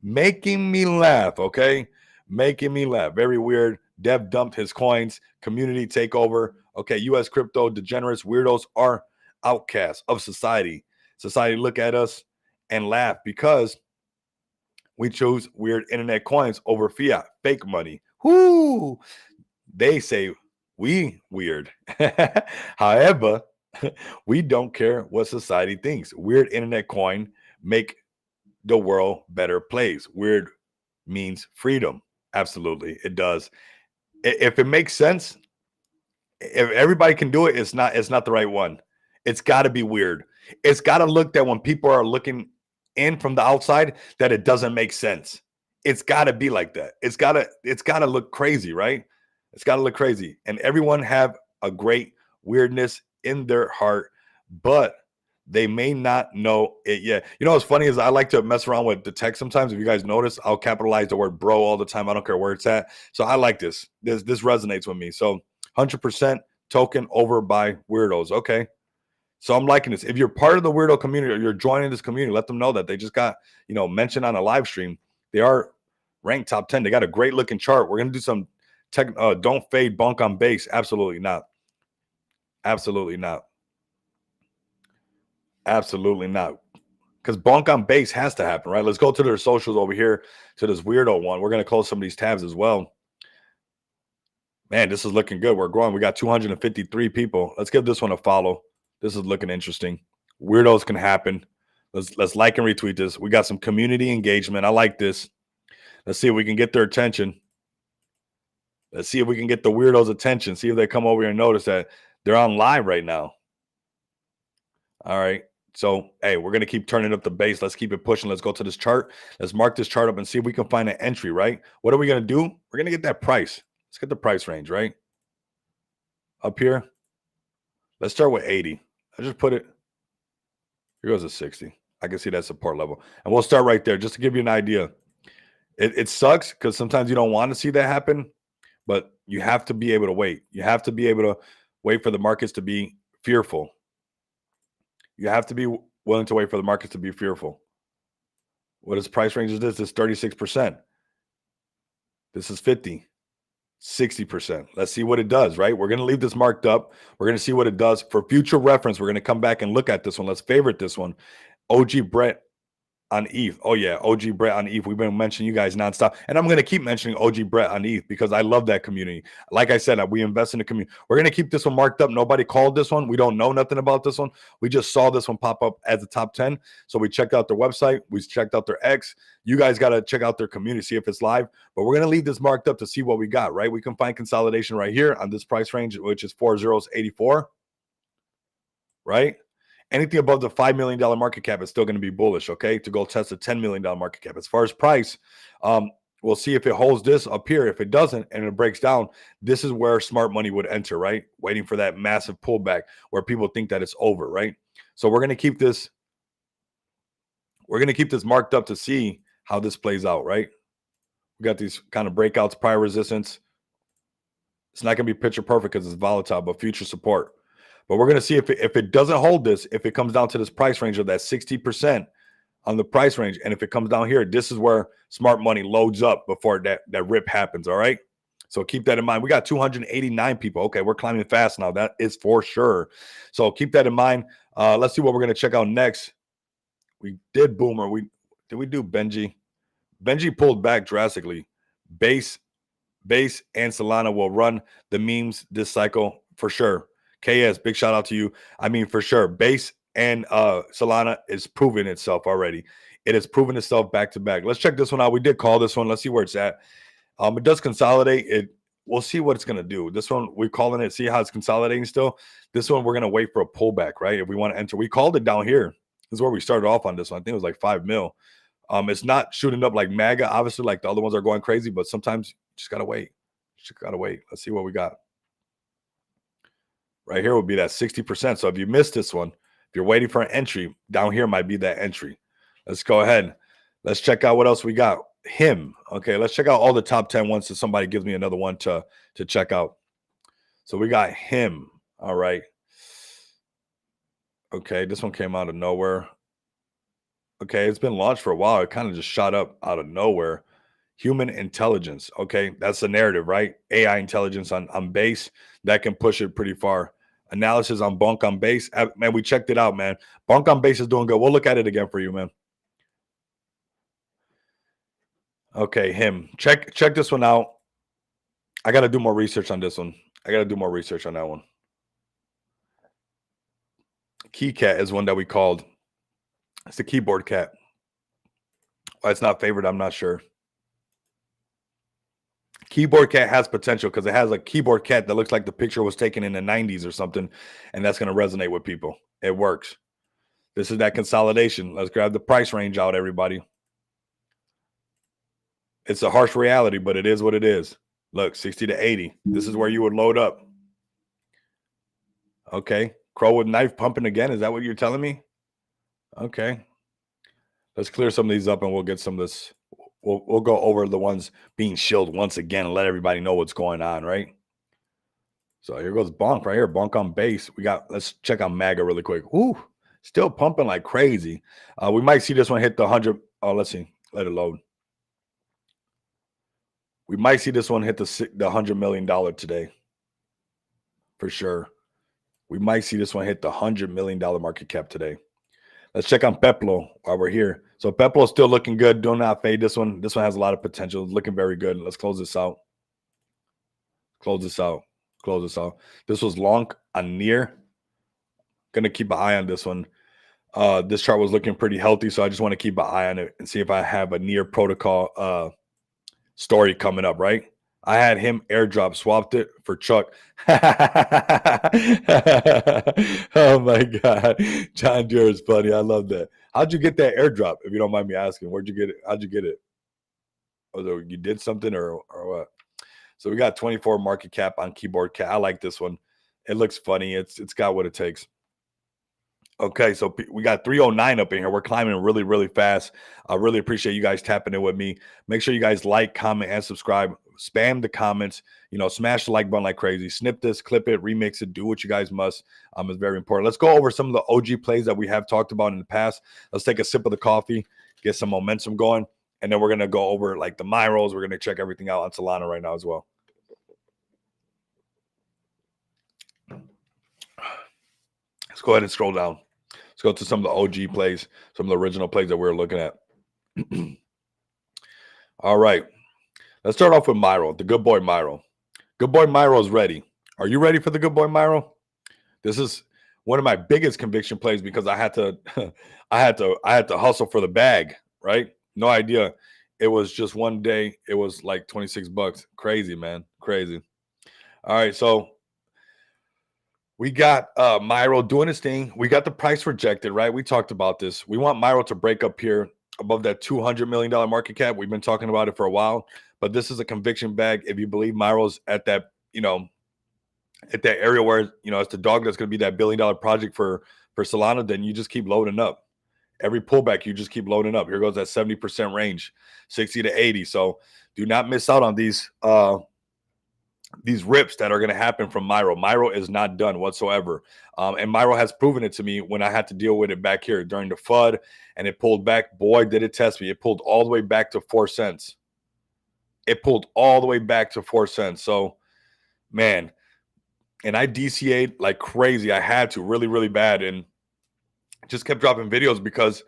Okay. Making me laugh. Very weird. Dev dumped his coins. Community takeover. Okay, U.S. crypto degenerates, weirdos are outcasts of society. Society look at us and laugh because we chose weird internet coins over fiat, fake money. Whoo! They say we weird. However, we don't care what society thinks. Weird internet coin make the world better place. Weird means freedom. Absolutely, it does. If it makes sense, if everybody can do it, it's not the right one. It's got to be weird. It's got to look that when people are looking in from the outside, that it doesn't make sense. It's got to be like that. It's got to look crazy, right? It's got to look crazy. And everyone have a great weirdness in their heart, but they may not know it yet. You know what's funny is I like to mess around with the text sometimes. If you guys notice, I'll capitalize the word bro all the time. I don't care where it's at. So I like this. This resonates with me. So 100% token over by weirdos. Okay. So I'm liking this. If you're part of the weirdo community or you're joining this community, let them know that they just got, mentioned on a live stream. They are ranked top 10. They got a great looking chart. We're going to do some don't fade bonk on base. Absolutely not. Absolutely not. Absolutely not. Because bonk on base has to happen, right? Let's go to their socials over here to this weirdo one. We're going to close some of these tabs as well. Man, this is looking good. We're growing. We got 253 people. Let's give this one a follow. This is looking interesting. Weirdos can happen. Let's like and retweet this. We got some community engagement. I like this. Let's see if we can get their attention. Let's see if we can get the weirdos' attention. See if they come over here and notice that they're on live right now. All right. So, hey, we're going to keep turning up the base. Let's keep it pushing. Let's go to this chart. Let's mark this chart up and see if we can find an entry, right? What are we going to do? We're going to get that price. Let's get the price range, right? Up here. Let's start with 80. I just put it. Here goes a 60. I can see that support level. And we'll start right there just to give you an idea. It sucks because sometimes you don't want to see that happen, but you have to be able to wait. You have to be able to wait for the markets to be fearful. You have to be willing to wait for the markets to be fearful. What is price range is this? This is 36%. This is 50, 60%. Let's see what it does, right? We're going to leave this marked up. We're going to see what it does. For future reference, we're going to come back and look at this one. Let's favorite this one. OG Brett on ETH. Oh, yeah. OG Brett on ETH. We've been mentioning you guys nonstop. And I'm going to keep mentioning OG Brett on ETH because I love that community. Like I said, we invest in the community. We're going to keep this one marked up. Nobody called this one. We don't know nothing about this one. We just saw this one pop up as the top 10. So we checked out their website. We checked out their X. You guys got to check out their community, see if it's live. But we're going to leave this marked up to see what we got, right? We can find consolidation right here on this price range, which is 4.084, right? Anything above the $5 million market cap is still going to be bullish, okay, to go test a $10 million market cap. As far as price, we'll see if it holds this up here. If it doesn't and it breaks down, this is where smart money would enter, right? Waiting for that massive pullback where people think that it's over, right? So we're going to keep this. We're going to keep this marked up to see how this plays out, right? We got these kind of breakouts, prior resistance. It's not going to be picture perfect because it's volatile, but future support. But we're going to see if it doesn't hold this, if it comes down to this price range of that 60% on the price range, and if it comes down here, this is where smart money loads up before that rip happens, all right? So keep that in mind. We got 289 people. Okay, we're climbing fast now. That is for sure. So keep that in mind. Let's see what we're going to check out next. We did Boomer. Did we do Benji? Benji pulled back drastically. Base and Solana will run the memes this cycle for sure. KS, big shout out to you. I mean, for sure, Base and Solana is proving itself already. It has proven itself back to back. Let's check this one out. We did call this one. Let's see where it's at. It does consolidate. We'll see what it's going to do. This one, we're calling it, see how it's consolidating still. This one, we're going to wait for a pullback, right? If we want to enter. We called it down here. This is where we started off on this one. I think it was like 5 mil. It's not shooting up like Maga, obviously, like the other ones are going crazy, but sometimes you just got to wait. Just got to wait. Let's see what we got. Right here would be that 60%. So if you missed this one, if you're waiting for an entry, down here might be that entry. Let's go ahead. Let's check out what else we got. Him. Okay, let's check out all the top 10 ones so somebody gives me another one to check out. So we got him. All right. Okay, this one came out of nowhere. Okay, it's been launched for a while. It kind of just shot up out of nowhere. Human intelligence. Okay, that's the narrative, right? AI intelligence on base that can push it pretty far. Analysis on Bonk on base. Man, we checked it out, man. Bonk on base is doing good. We'll look at it again for you, man. Okay, him. Check this one out. I got to do more research on this one. I got to do more research on that one. Key cat is one that we called. It's the keyboard cat. Why it's not favored, I'm not sure. Keyboard cat has potential because it has a keyboard cat that looks like the picture was taken in the 90s or something, and that's going to resonate with people. It works. This is that consolidation. Let's grab the price range out, everybody. It's a harsh reality, but it is what it is. Look, 60 to 80. This is where you would load up. Okay. Crow with knife pumping again. Is that what you're telling me? Okay. Let's clear some of these up and we'll get some of this. We'll go over the ones being shilled once again and let everybody know what's going on, right? So here goes Bonk right here. Bonk on base. Let's check on Maga really quick. Ooh, still pumping like crazy. We might see this one hit the 100. Oh, let's see. Let it load. We might see this one hit the $100 million today. For sure. We might see this one hit the $100 million market cap today. Let's check on Pepo while we're here. So Pepo is still looking good. Do not fade this one. This one has a lot of potential. It's looking very good. Let's close this out. Close this out. Close this out. This was long on near. Gonna keep an eye on this one. This chart was looking pretty healthy, so I just want to keep an eye on it and see if I have a near protocol story coming up, right? I had him airdrop, swapped it for Chuck. Oh my God. John Deere is funny. I love that. How'd you get that airdrop? If you don't mind me asking, where'd you get it? How'd you get it? Oh, you did something or what? So we got 24 market cap on keyboard cat. I like this one. It looks funny. It's got what it takes. Okay, so we got 309 up in here. We're climbing really, really fast. I really appreciate you guys tapping in with me. Make sure you guys like, comment, and subscribe. Spam the comments. Smash the like button like crazy. Snip this, clip it, remix it. Do what you guys must. It's very important. Let's go over some of the OG plays that we have talked about in the past. Let's take a sip of the coffee, get some momentum going, and then we're gonna go over like the Myros. We're gonna check everything out on Solana right now as well. Let's go ahead and scroll down. Let's go to some of the OG plays, some of the original plays that we're looking at. All right. Let's start off with Myro, the good boy Myro. Good boy Myro is ready. Are you ready for the good boy Myro? This is one of my biggest conviction plays because I had to I had to hustle for the bag, right? No idea. It was just one day. It was like 26 bucks. Crazy, man. Crazy. All right, so we got Myro doing his thing. We got the price rejected, right? We talked about this. We want Myro to break up here above that $200 million market cap. We've been talking about it for a while, but this is a conviction bag. If you believe Myro's at that, at that area where, it's the dog that's going to be that $1 billion project for Solana, then you just keep loading up. Every pullback, you just keep loading up. Here goes that 70% range, 60 to 80. So do not miss out on these rips that are going to happen from Myro. Myro is not done whatsoever. And Myro has proven it to me when I had to deal with it back here during the FUD and it pulled back. Boy, did it test me. It pulled all the way back to 4 cents. It pulled all the way back to 4 cents. So, man, and I DCA'd like crazy. I had to really, really bad and just kept dropping videos because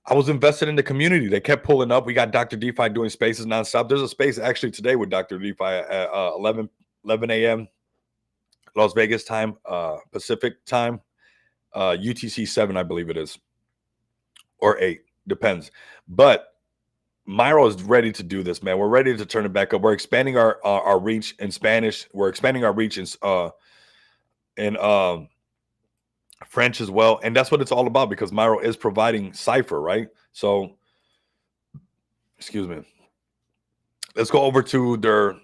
I was invested in the community. They kept pulling up. We got Dr. DeFi doing spaces nonstop. There's a space actually today with Dr. DeFi at 11 a.m. Las Vegas time, Pacific time, UTC 7, I believe it is, or 8, depends. But Myro is ready to do this, man. We're ready to turn it back up. We're expanding our reach in Spanish. We're expanding our reach in French as well, and that's what it's all about because Myro is providing cipher, right? So, excuse me. Let's go over to their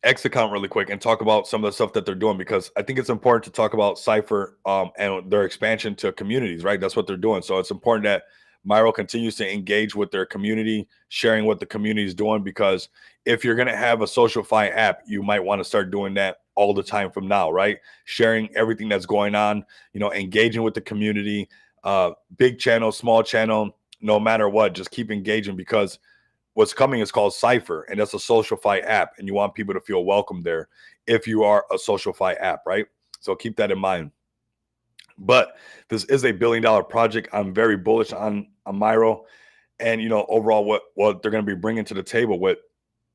X account really quick and talk about some of the stuff that they're doing because I think it's important to talk about cipher and their expansion to communities, right? That's what they're doing. So it's important that Myro continues to engage with their community, sharing what the community is doing because if you're going to have a SocialFi app, you might want to start doing that all the time from now, right? Sharing everything that's going on, engaging with the community, big channel, small channel, no matter what, just keep engaging because what's coming is called Cypher, and that's a SocialFi app, and you want people to feel welcome there if you are a SocialFi app, right? So keep that in mind. But this is a $1 billion project. I'm very bullish on Myro, and overall what they're going to be bringing to the table with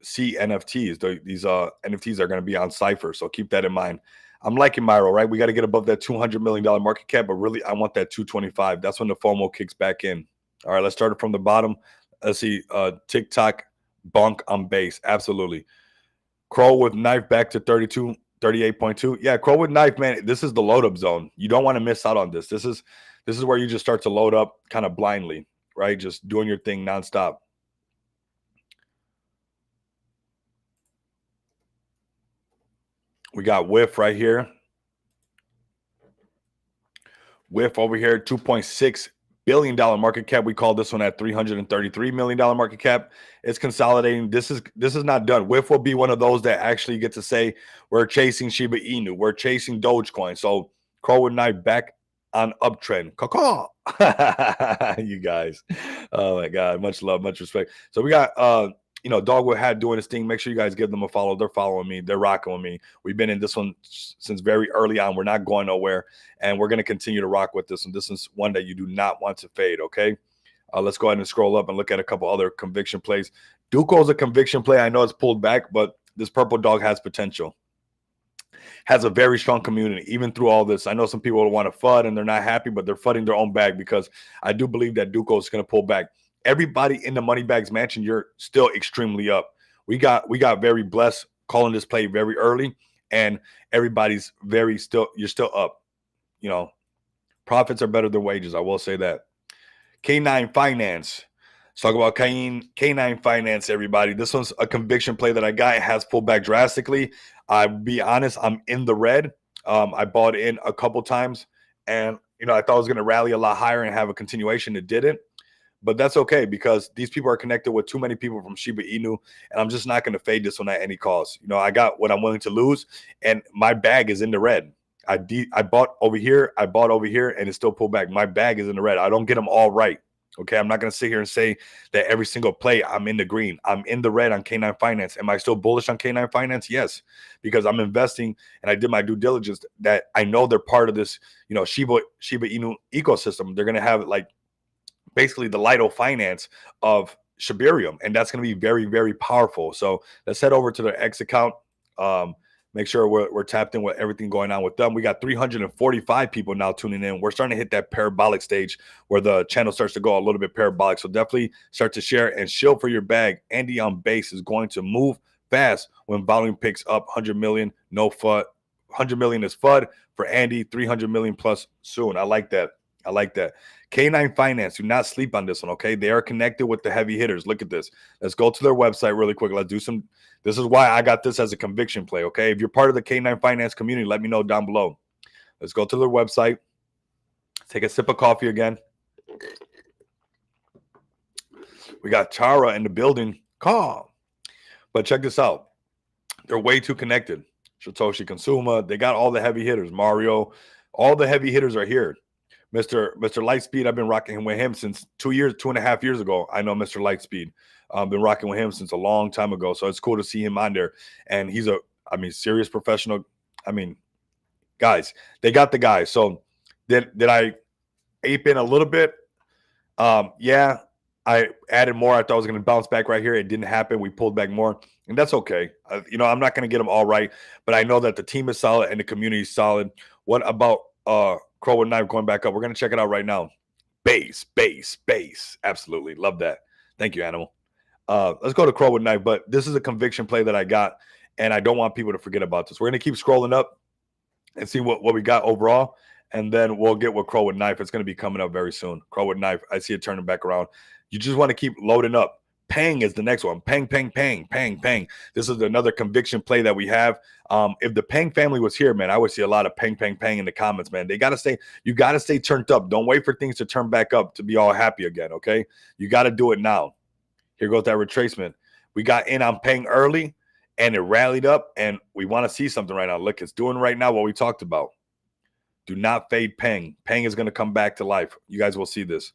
CNFTs. These NFTs are going to be on Cypher, so keep that in mind. I'm liking Myro, right? We got to get above that $200 million market cap, but really I want that 225. That's when the FOMO kicks back in. All right, let's start it from the bottom. Let's see, TikTok, Bonk on base, absolutely. Crow with knife back to 38.2. Yeah, Crow with knife, man. This is the load up zone. You don't want to miss out on this. This is where you just start to load up kind of blindly, right? Just doing your thing nonstop. We got Whiff right here. Whiff over here, $2.6 billion market cap. We call this one at $333 million market cap. It's consolidating. This is not done. Whiff will be one of those that actually get to say we're chasing Shiba Inu, we're chasing Dogecoin. So Crow and Knife back on uptrend. Caw. You guys. Oh my God. Much love, much respect. So we got Dogwood Hat doing his thing. Make sure you guys give them a follow. They're following me. They're rocking with me. We've been in this one since very early on. We're not going nowhere, and we're going to continue to rock with this one. This is one that you do not want to fade, okay? Let's go ahead and scroll up and look at a couple other conviction plays. Duco is a conviction play. I know it's pulled back, but this purple dog has potential. Has a very strong community, even through all this. I know some people want to FUD, and they're not happy, but they're FUDding their own bag because I do believe that Duco is going to pull back. Everybody in the Moneybags Mansion, you're still extremely up. We got very blessed calling this play very early, and everybody's you're still up. Profits are better than wages. I will say that. K9 Finance. Let's talk about K9 Finance, everybody. This one's a conviction play that I got. It has pulled back drastically. I'll be honest, I'm in the red. I bought in a couple times, and I thought it was going to rally a lot higher and have a continuation. It didn't. But that's okay because these people are connected with too many people from Shiba Inu, and I'm just not going to fade this one at any cost. I got what I'm willing to lose, and my bag is in the red. I bought over here, and it still pulled back. My bag is in the red. I don't get them all right. Okay, I'm not going to sit here and say that every single play I'm in the green. I'm in the red on K9 Finance. Am I still bullish on K9 Finance? Yes, because I'm investing and I did my due diligence that I know they're part of this, Shiba Inu ecosystem. They're going to have basically the Lido finance of Shibarium, and that's going to be very, very powerful. So let's head over to their X account. Make sure we're tapped in with everything going on with them. We got 345 people now tuning in. We're starting to hit that parabolic stage where the channel starts to go a little bit parabolic. So definitely start to share and shield for your bag. Andy on base is going to move fast when volume picks up. 100 million, no FUD. 100 million is FUD for Andy. 300 million plus soon. I like that. K9 Finance, do not sleep on this one, okay? They are connected with the heavy hitters. Look at this. Let's go to their website really quick. Let's do some. This is why I got this as a conviction play, okay? If you're part of the K9 Finance community, let me know down below. Let's go to their website. Take a sip of coffee again. We got Chara in the building. Calm. But check this out. They're way too connected. Satoshi Consuma. They got all the heavy hitters. Mario. All the heavy hitters are here. Mr. Lightspeed, I've been rocking with him since 2.5 years ago. I know Mr. Lightspeed. I've been rocking with him since a long time ago. So it's cool to see him on there. And he's serious professional. Guys, they got the guy. So did I ape in a little bit? Yeah, I added more. I thought I was going to bounce back right here. It didn't happen. We pulled back more. And that's okay. I'm not going to get them all right. But I know that the team is solid and the community is solid. What about Crow and Knife going back up? We're going to check it out right now. Base. Absolutely. Love that. Thank you, Animal. Let's go to Crow and Knife. But this is a conviction play that I got, and I don't want people to forget about this. We're going to keep scrolling up and see what we got overall, and then we'll get with Crow and Knife. It's going to be coming up very soon. Crow and Knife, I see it turning back around. You just want to keep loading up. Pang is the next one. Pang. This is another conviction play that we have. If the Pang family was here, man, I would see a lot of pang in the comments, man. You got to stay turned up. Don't wait for things to turn back up to be all happy again, okay? You got to do it now. Here goes that retracement. We got in on Pang early, and it rallied up, and we want to see something right now. Look, it's doing right now what we talked about. Do not fade Pang. Pang is going to come back to life. You guys will see this.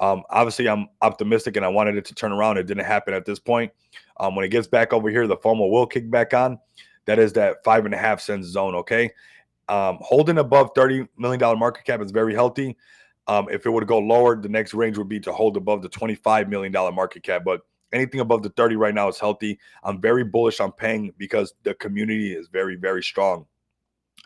Obviously, I'm optimistic and I wanted it to turn around. It didn't happen at this point. When it gets back over here, the FOMO will kick back on. That is that 5.5 cents zone, okay? Holding above $30 million market cap is very healthy. If it were to go lower, the next range would be to hold above the $25 million market cap. But anything above the 30 right now is healthy. I'm very bullish on Peng because the community is very, very strong.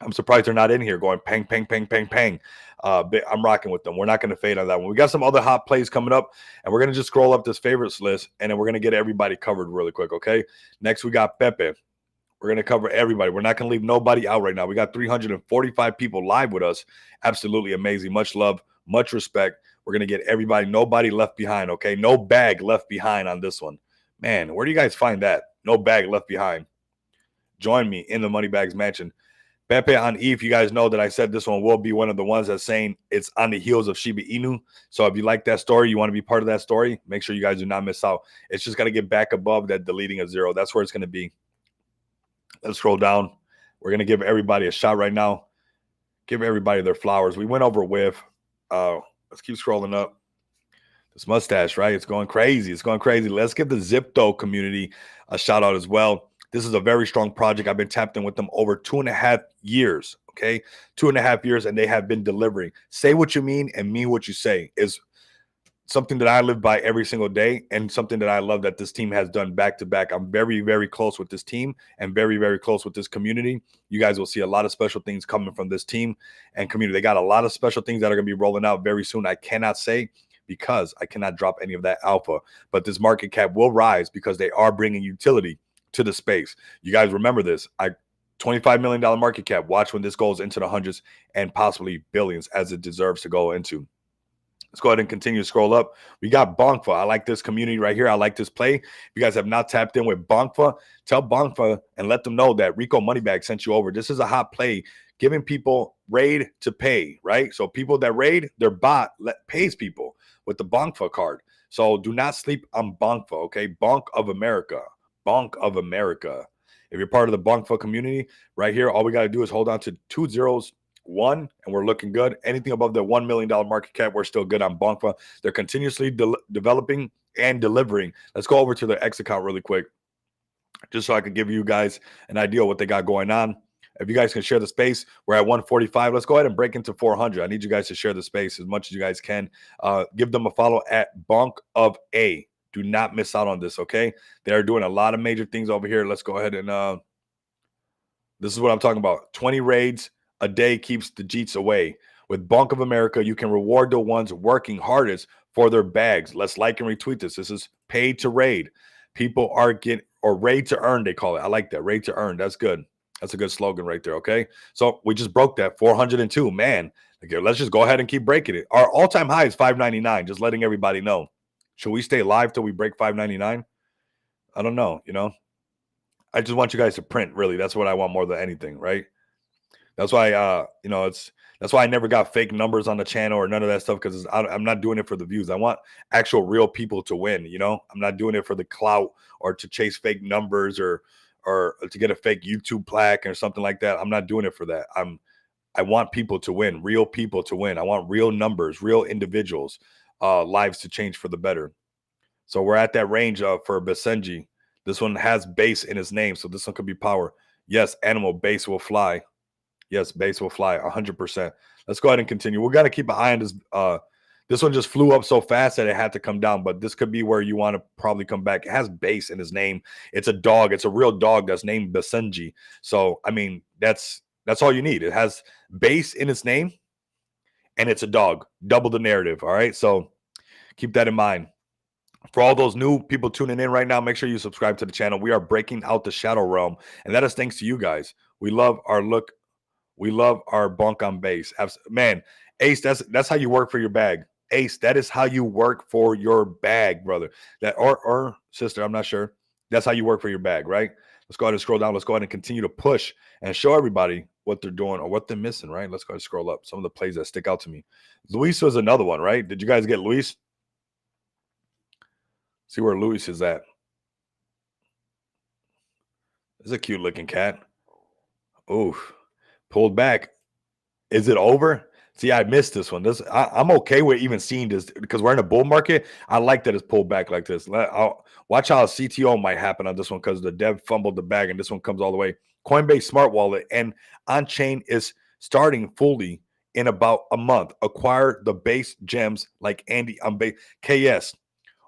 I'm surprised they're not in here going pang, pang, pang, pang, pang. I'm rocking with them. We're not going to fade on that one. We got some other hot plays coming up, and we're going to just scroll up this favorites list, and then we're going to get everybody covered really quick, okay? Next, we got Pepe. We're going to cover everybody. We're not going to leave nobody out right now. We got 345 people live with us. Absolutely amazing. Much love, much respect. We're going to get everybody, nobody left behind, okay? No bag left behind on this one. Man, where do you guys find that? No bag left behind. Join me in the Money Bags Mansion. Pepe on ETH, you guys know that I said this one will be one of the ones that's saying it's on the heels of Shiba Inu. So if you like that story, you want to be part of that story, make sure you guys do not miss out. It's just got to get back above that deleting of zero. That's where it's going to be. Let's scroll down. We're going to give everybody a shot right now. Give everybody their flowers. We went over with, let's keep scrolling up. This mustache, right? It's going crazy. It's going crazy. Let's give the Zipto community a shout out as well. This is a very strong project. I've been tapped in with them over 2.5 years, okay? 2.5 years, and they have been delivering. Say what you mean and mean what you say is something that I live by every single day and something that I love that this team has done back to back. I'm very, very close with this team and very, very close with this community. You guys will see a lot of special things coming from this team and community. They got a lot of special things that are going to be rolling out very soon. I cannot say because I cannot drop any of that alpha, but this market cap will rise because they are bringing utility to the space. You guys remember this. $25 million market cap. Watch when this goes into the hundreds and possibly billions as it deserves to go into. Let's go ahead and continue to scroll up. We got Bonfa. I like this community right here. I like this play. If you guys have not tapped in with Bonfa, tell Bonfa and let them know that Rico Moneybag sent you over. This is a hot play, giving people raid to pay, right? So people that raid, their bot pays people with the Bonfa card. So do not sleep on Bonfa, okay? Bonk of America. Bonk of America. If you're part of the Bonfa community, right here, all we got to do is hold on to 201, and we're looking good. Anything above the $1 million market cap, we're still good on Bonfa. They're continuously developing and delivering. Let's go over to their X account really quick, just so I can give you guys an idea of what they got going on. If you guys can share the space, we're at 145. Let's go ahead and break into 400. I need you guys to share the space as much as you guys can. Give them a follow at Bonk of A. Do not miss out on this, okay? They're doing a lot of major things over here. Let's go ahead and this is what I'm talking about. 20 raids a day keeps the Jeets away. With Bonk of America, you can reward the ones working hardest for their bags. Let's like and retweet this. This is paid to raid. People are getting, or raid to earn, they call it. I like that. Raid to earn. That's good. That's a good slogan right there, okay? So we just broke that, 402. Man, okay, let's just go ahead and keep breaking it. Our all-time high is 599, just letting everybody know. Should we stay live till we break 599? I don't know, you know. I just want you guys to print, really. That's what I want more than anything, right? That's why, you know, that's why I never got fake numbers on the channel or none of that stuff, because I'm not doing it for the views. I want actual real people to win, you know. I'm not doing it for the clout or to chase fake numbers or to get a fake YouTube plaque or something like that. I'm not doing it for that. I want people to win, real people to win. I want real numbers, real individuals, lives to change for the better. So we're at that range for Basenji. This one has base in its name, so this one could be power. Yes, animal base will fly. Yes, base will fly 100%. Let's go ahead and continue. We're gonna keep an eye on this. This one just flew up so fast that it had to come down, but this could be where you want to probably come back. It has base in his name. It's a dog. It's a real dog that's named Basenji. So I mean, that's all you need. It has base in its name, and it's a dog. Double the narrative. All right. So keep that in mind. For all those new people tuning in right now, make sure you subscribe to the channel. We are breaking out the shadow realm, and that is thanks to you guys. We love our look. We love our Bonk on base. Man, Ace, that's how you work for your bag. Ace, that is how you work for your bag, brother. That or sister, I'm not sure. That's how you work for your bag, right? Let's go ahead and scroll down. Let's go ahead and continue to push and show everybody what they're doing or what they're missing, right? Let's go ahead and scroll up. Some of the plays that stick out to me. Luis was another one, right? Did you guys get Luis? See where Luis is at. This is a cute looking cat. Oof. Pulled back. Is it over? See, I missed this one. I'm okay with even seeing this because we're in a bull market. I like that it's pulled back like this. I'll watch how a CTO might happen on this one because the dev fumbled the bag and this one comes all the way. Coinbase Smart Wallet and on-chain is starting fully in about a month. Acquire the base gems like Andy on base. KS,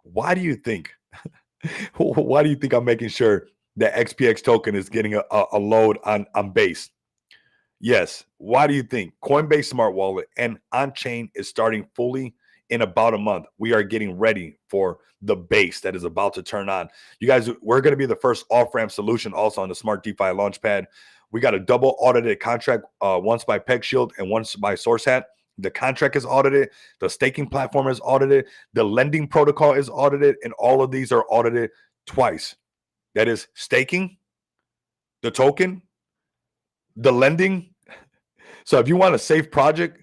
why do you think? Why do you think I'm making sure that XPX token is getting a load on base? Yes. Why do you think Coinbase Smart Wallet and on-chain is starting fully in about a month? We are getting ready for the base that is about to turn on. You guys, we're going to be the first off-ramp solution also on the Smart DeFi Launchpad. We got a double audited contract, once by PegShield and once by SourceHat. The contract is audited. The staking platform is audited. The lending protocol is audited. And all of these are audited twice. That is staking, the token, the lending. So if you want a safe project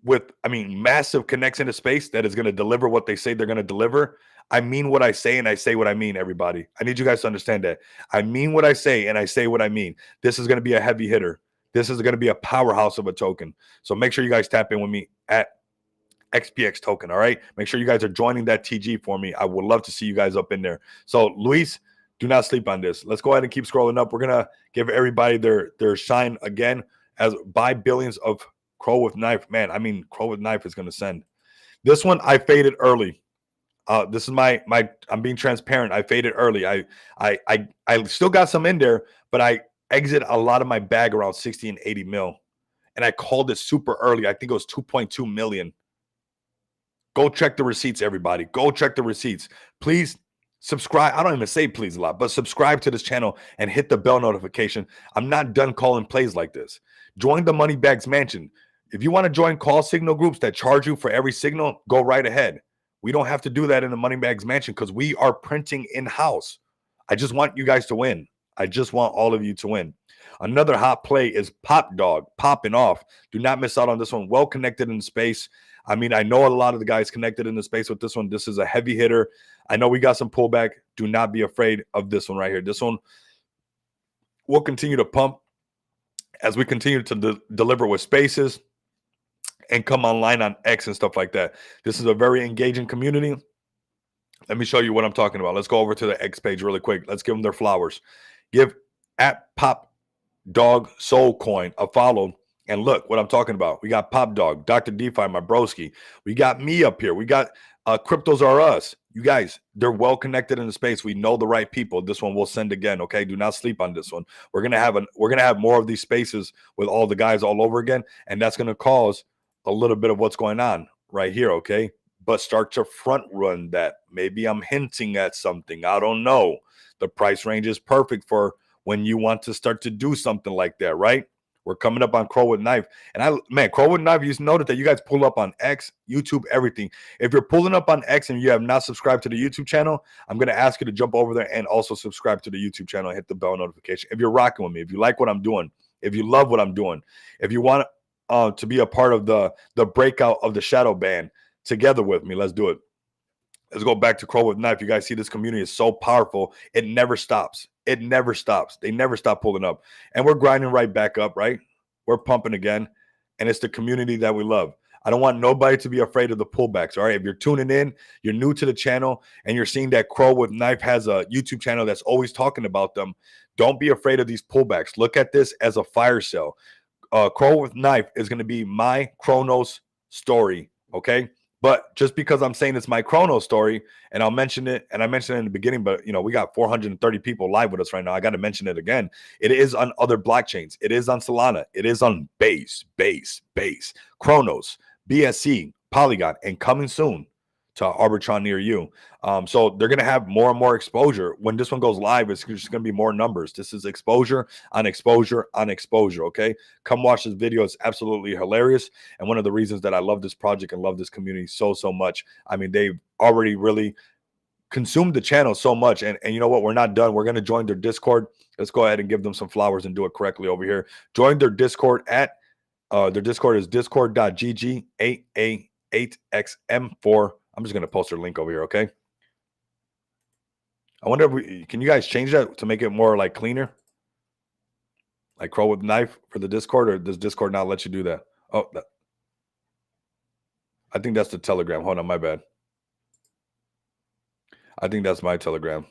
with, massive connection to space that is going to deliver what they say they're going to deliver, I mean what I say and I say what I mean, everybody. I need you guys to understand that. I mean what I say and I say what I mean. This is going to be a heavy hitter. This is going to be a powerhouse of a token. So make sure you guys tap in with me at XPX token, all right? Make sure you guys are joining that TG for me. I would love to see you guys up in there. So Luis, do not sleep on this. Let's go ahead and keep scrolling up. We're going to give everybody their shine again as buy billions of Crow with Knife. Man, Crow with Knife is going to send. This one I faded early. This is my I'm being transparent. I faded early. I still got some in there, but I exit a lot of my bag around 60 and 80 mil. And I called it super early. I think it was 2.2 million. Go check the receipts, everybody. Go check the receipts. Please subscribe. I don't even say please a lot, but subscribe to this channel and hit the bell notification. I'm not done calling plays like this. Join the Money Bags Mansion. If you want to join call signal groups that charge you for every signal, go right ahead. We don't have to do that in the Money Bags Mansion because we are printing in-house. I just want you guys to win. I just want all of you to win. Another hot play is Pop Dog, popping off. Do not miss out on this one. Well connected in space. I know a lot of the guys connected in the space with this one. This is a heavy hitter. I know we got some pullback. Do not be afraid of this one right here. This one will continue to pump as we continue to deliver with spaces and come online on X and stuff like that. This is a very engaging community. Let me show you what I'm talking about. Let's go over to the X page really quick. Let's give them their flowers. Give at Pop Dog Soul Coin a follow. And look what I'm talking about. We got Pop Dog, Dr. DeFi, my broski. We got me up here. We got Cryptos Are Us. You guys, they're well connected in the space. We know the right people. This one will send again. Okay, do not sleep on this one. We're gonna have more of these spaces with all the guys all over again, and that's gonna cause a little bit of what's going on right here. Okay, but start to front run that. Maybe I'm hinting at something. I don't know. The price range is perfect for when you want to start to do something like that, right? We're coming up on Crow with Knife. And Crow with Knife, you noted that you guys pull up on X, YouTube, everything. If you're pulling up on X and you have not subscribed to the YouTube channel, I'm going to ask you to jump over there and also subscribe to the YouTube channel and hit the bell notification. If you're rocking with me, if you like what I'm doing, if you love what I'm doing, if you want to be a part of the breakout of the shadow ban together with me, let's do it. Let's go back to Crow with Knife. You guys see this community is so powerful. It never stops. It never stops. They never stop pulling up. And we're grinding right back up, right? We're pumping again. And it's the community that we love. I don't want nobody to be afraid of the pullbacks, all right? If you're tuning in, you're new to the channel, and you're seeing that Crow with Knife has a YouTube channel that's always talking about them, don't be afraid of these pullbacks. Look at this as a fire sale. Crow with Knife is going to be my Kronos story, okay? But just because I'm saying it's my Kronos story, and I'll mention it, and I mentioned it in the beginning, but we got 430 people live with us right now. I got to mention it again. It is on other blockchains. It is on Solana. It is on Base, Kronos, BSC, Polygon, and coming soon to Arbitron near you. So they're going to have more and more exposure. When this one goes live, it's just going to be more numbers. This is exposure on exposure on exposure, okay? Come watch this video. It's absolutely hilarious. And one of the reasons that I love this project and love this community so much, they've already really consumed the channel so much. And you know what? We're not done. We're going to join their Discord. Let's go ahead and give them some flowers and do it correctly over here. Join their Discord at, their Discord is discord.gg8a8xm4. I'm just going to post their link over here, okay? I wonder if can you guys change that to make it more like cleaner? Like Crow with Knife for the Discord, or does Discord not let you do that? Oh, I think that's the Telegram. Hold on, my bad. I think that's my Telegram.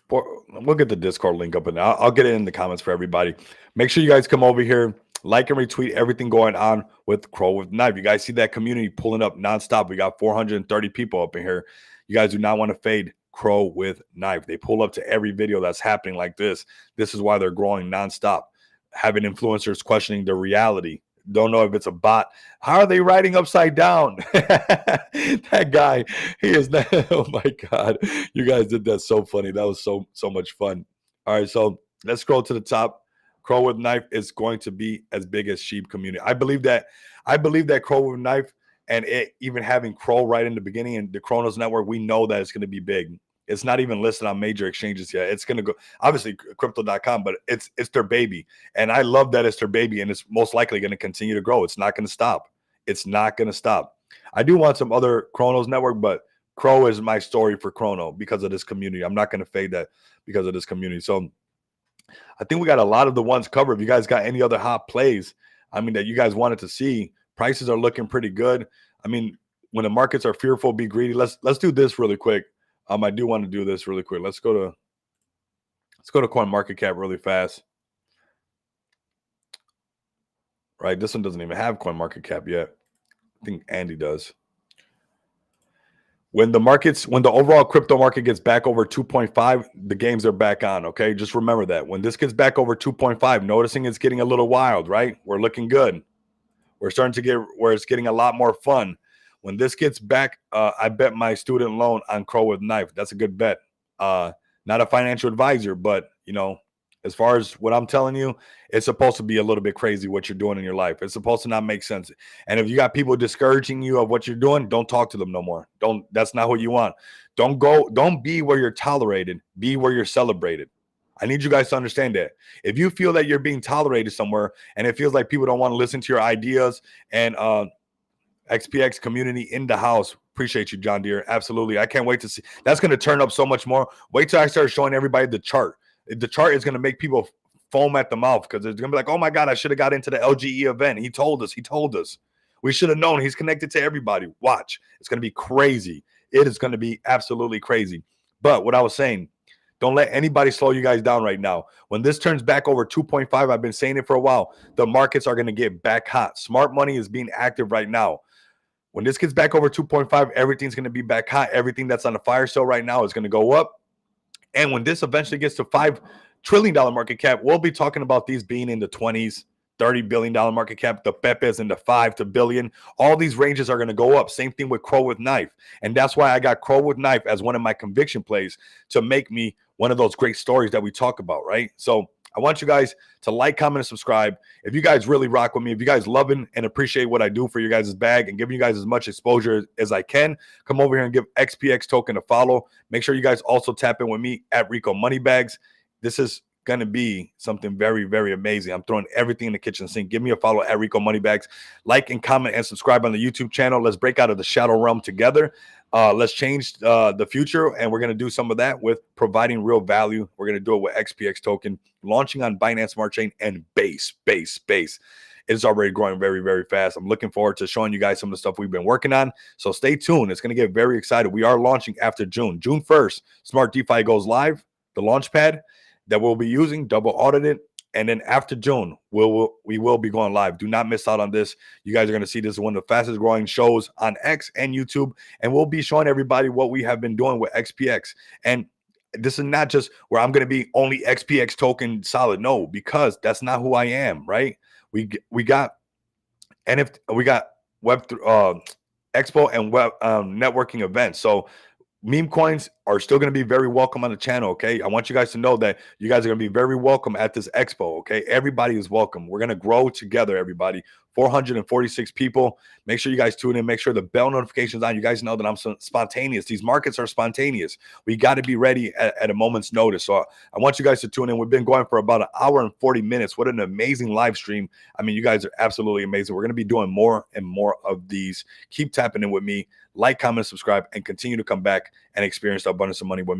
We'll get the Discord link up, and I'll get it in the comments for everybody. Make sure you guys come over here, like and retweet everything going on with Crow with Knife. You guys see that community pulling up nonstop. We got 430 people up in here. You guys do not want to fade Crow with Knife. They pull up to every video that's happening like this. This is why they're growing nonstop. Having influencers questioning their reality. Don't know if it's a bot. How are they writing upside down? That guy, he is not. Oh my God. You guys did that so funny. That was so much fun. All right, so let's scroll to the top. Crow with Knife is going to be as big as Sheep community. I believe that Crow with Knife and it even having Crow right in the beginning and the Kronos network, we know that it's going to be big. It's not even listed on major exchanges yet. It's going to go, obviously, crypto.com, but it's their baby. And I love that it's their baby, and it's most likely going to continue to grow. It's not going to stop. It's not going to stop. I do want some other Kronos network, but Crow is my story for Chrono because of this community. I'm not going to fade that because of this community. So I think we got a lot of the ones covered. If you guys got any other hot plays, I mean, that you guys wanted to see, prices are looking pretty good. I mean, when the markets are fearful, be greedy. Let's do this really quick. I do want to do this really quick. Let's go to CoinMarketCap really fast. Right, this one doesn't even have CoinMarketCap yet. I think Andy does. When the overall crypto market gets back over 2.5, the games are back on. Okay, just remember that. When this gets back over 2.5, noticing it's getting a little wild, right? We're looking good. We're starting to get where it's getting a lot more fun. When this gets back, I bet my student loan on Crow with Knife. That's a good bet. Not a financial advisor, but you know, as far as what I'm telling you, it's supposed to be a little bit crazy what you're doing in your life. It's supposed to not make sense. And if you got people discouraging you of what you're doing, don't talk to them no more. That's not what you want. Don't be where you're tolerated. Be where you're celebrated. I need you guys to understand that. If you feel that you're being tolerated somewhere and it feels like people don't want to listen to your ideas and XPX community in the house. Appreciate you, John Deere. Absolutely. I can't wait to see. That's going to turn up so much more. Wait till I start showing everybody the chart. The chart is going to make people foam at the mouth because it's going to be like, oh my God, I should have got into the LGE event. He told us. We should have known. He's connected to everybody. Watch. It's going to be crazy. It is going to be absolutely crazy. But what I was saying, don't let anybody slow you guys down right now. When this turns back over 2.5, I've been saying it for a while, the markets are going to get back hot. Smart money is being active right now. When this gets back over 2.5, everything's going to be back hot. Everything that's on the fire sale right now is going to go up. And when this eventually gets to $5 trillion market cap, we'll be talking about these being in the 20s, $30 billion market cap. The Pepo is in the 5 to billion. All these ranges are going to go up. Same thing with Crow with Knife. And that's why I got Crow with Knife as one of my conviction plays to make me one of those great stories that we talk about, right? So I want you guys to like, comment, and subscribe. If you guys really rock with me, if you guys loving and appreciate what I do for you guys' bag and giving you guys as much exposure as I can, come over here and give XPX token a follow. Make sure you guys also tap in with me at Rico Moneybags. This is going to be something very, very amazing. I'm throwing everything in the kitchen sink. Give me a follow at Rico Moneybags. Like and comment and subscribe on the YouTube channel. Let's break out of the shadow realm together. Let's change the future, and we're going to do some of that with providing real value. We're going to do it with XPX token, launching on Binance Smart Chain and Base. It's already growing very, very fast. I'm looking forward to showing you guys some of the stuff we've been working on. So stay tuned. It's going to get very excited. We are launching after June 1st. Smart DeFi goes live, the launch pad that we'll be using, double audited. And then after June, we will be going live. Do not miss out on this. You guys are going to see this is one of the fastest growing shows on X and YouTube. And we'll be showing everybody what we have been doing with XPX. And this is not just where I'm going to be only XPX token solid. No, because that's not who I am, right? We got NFT, we got Web Expo and web networking events. So MemeCoins are still going to be very welcome on the channel, okay? I want you guys to know that you guys are going to be very welcome at this expo, okay? Everybody is welcome. We're going to grow together, everybody. 446 people. Make sure you guys tune in. Make sure the bell notifications on. You guys know that I'm spontaneous. These markets are spontaneous. We got to be ready at a moment's notice. So I want you guys to tune in. We've been going for about 1 hour and 40 minutes. What an amazing live stream. I mean, you guys are absolutely amazing. We're going to be doing more and more of these. Keep tapping in with me. Like, comment, subscribe, and continue to come back and experience the abundance of money with me.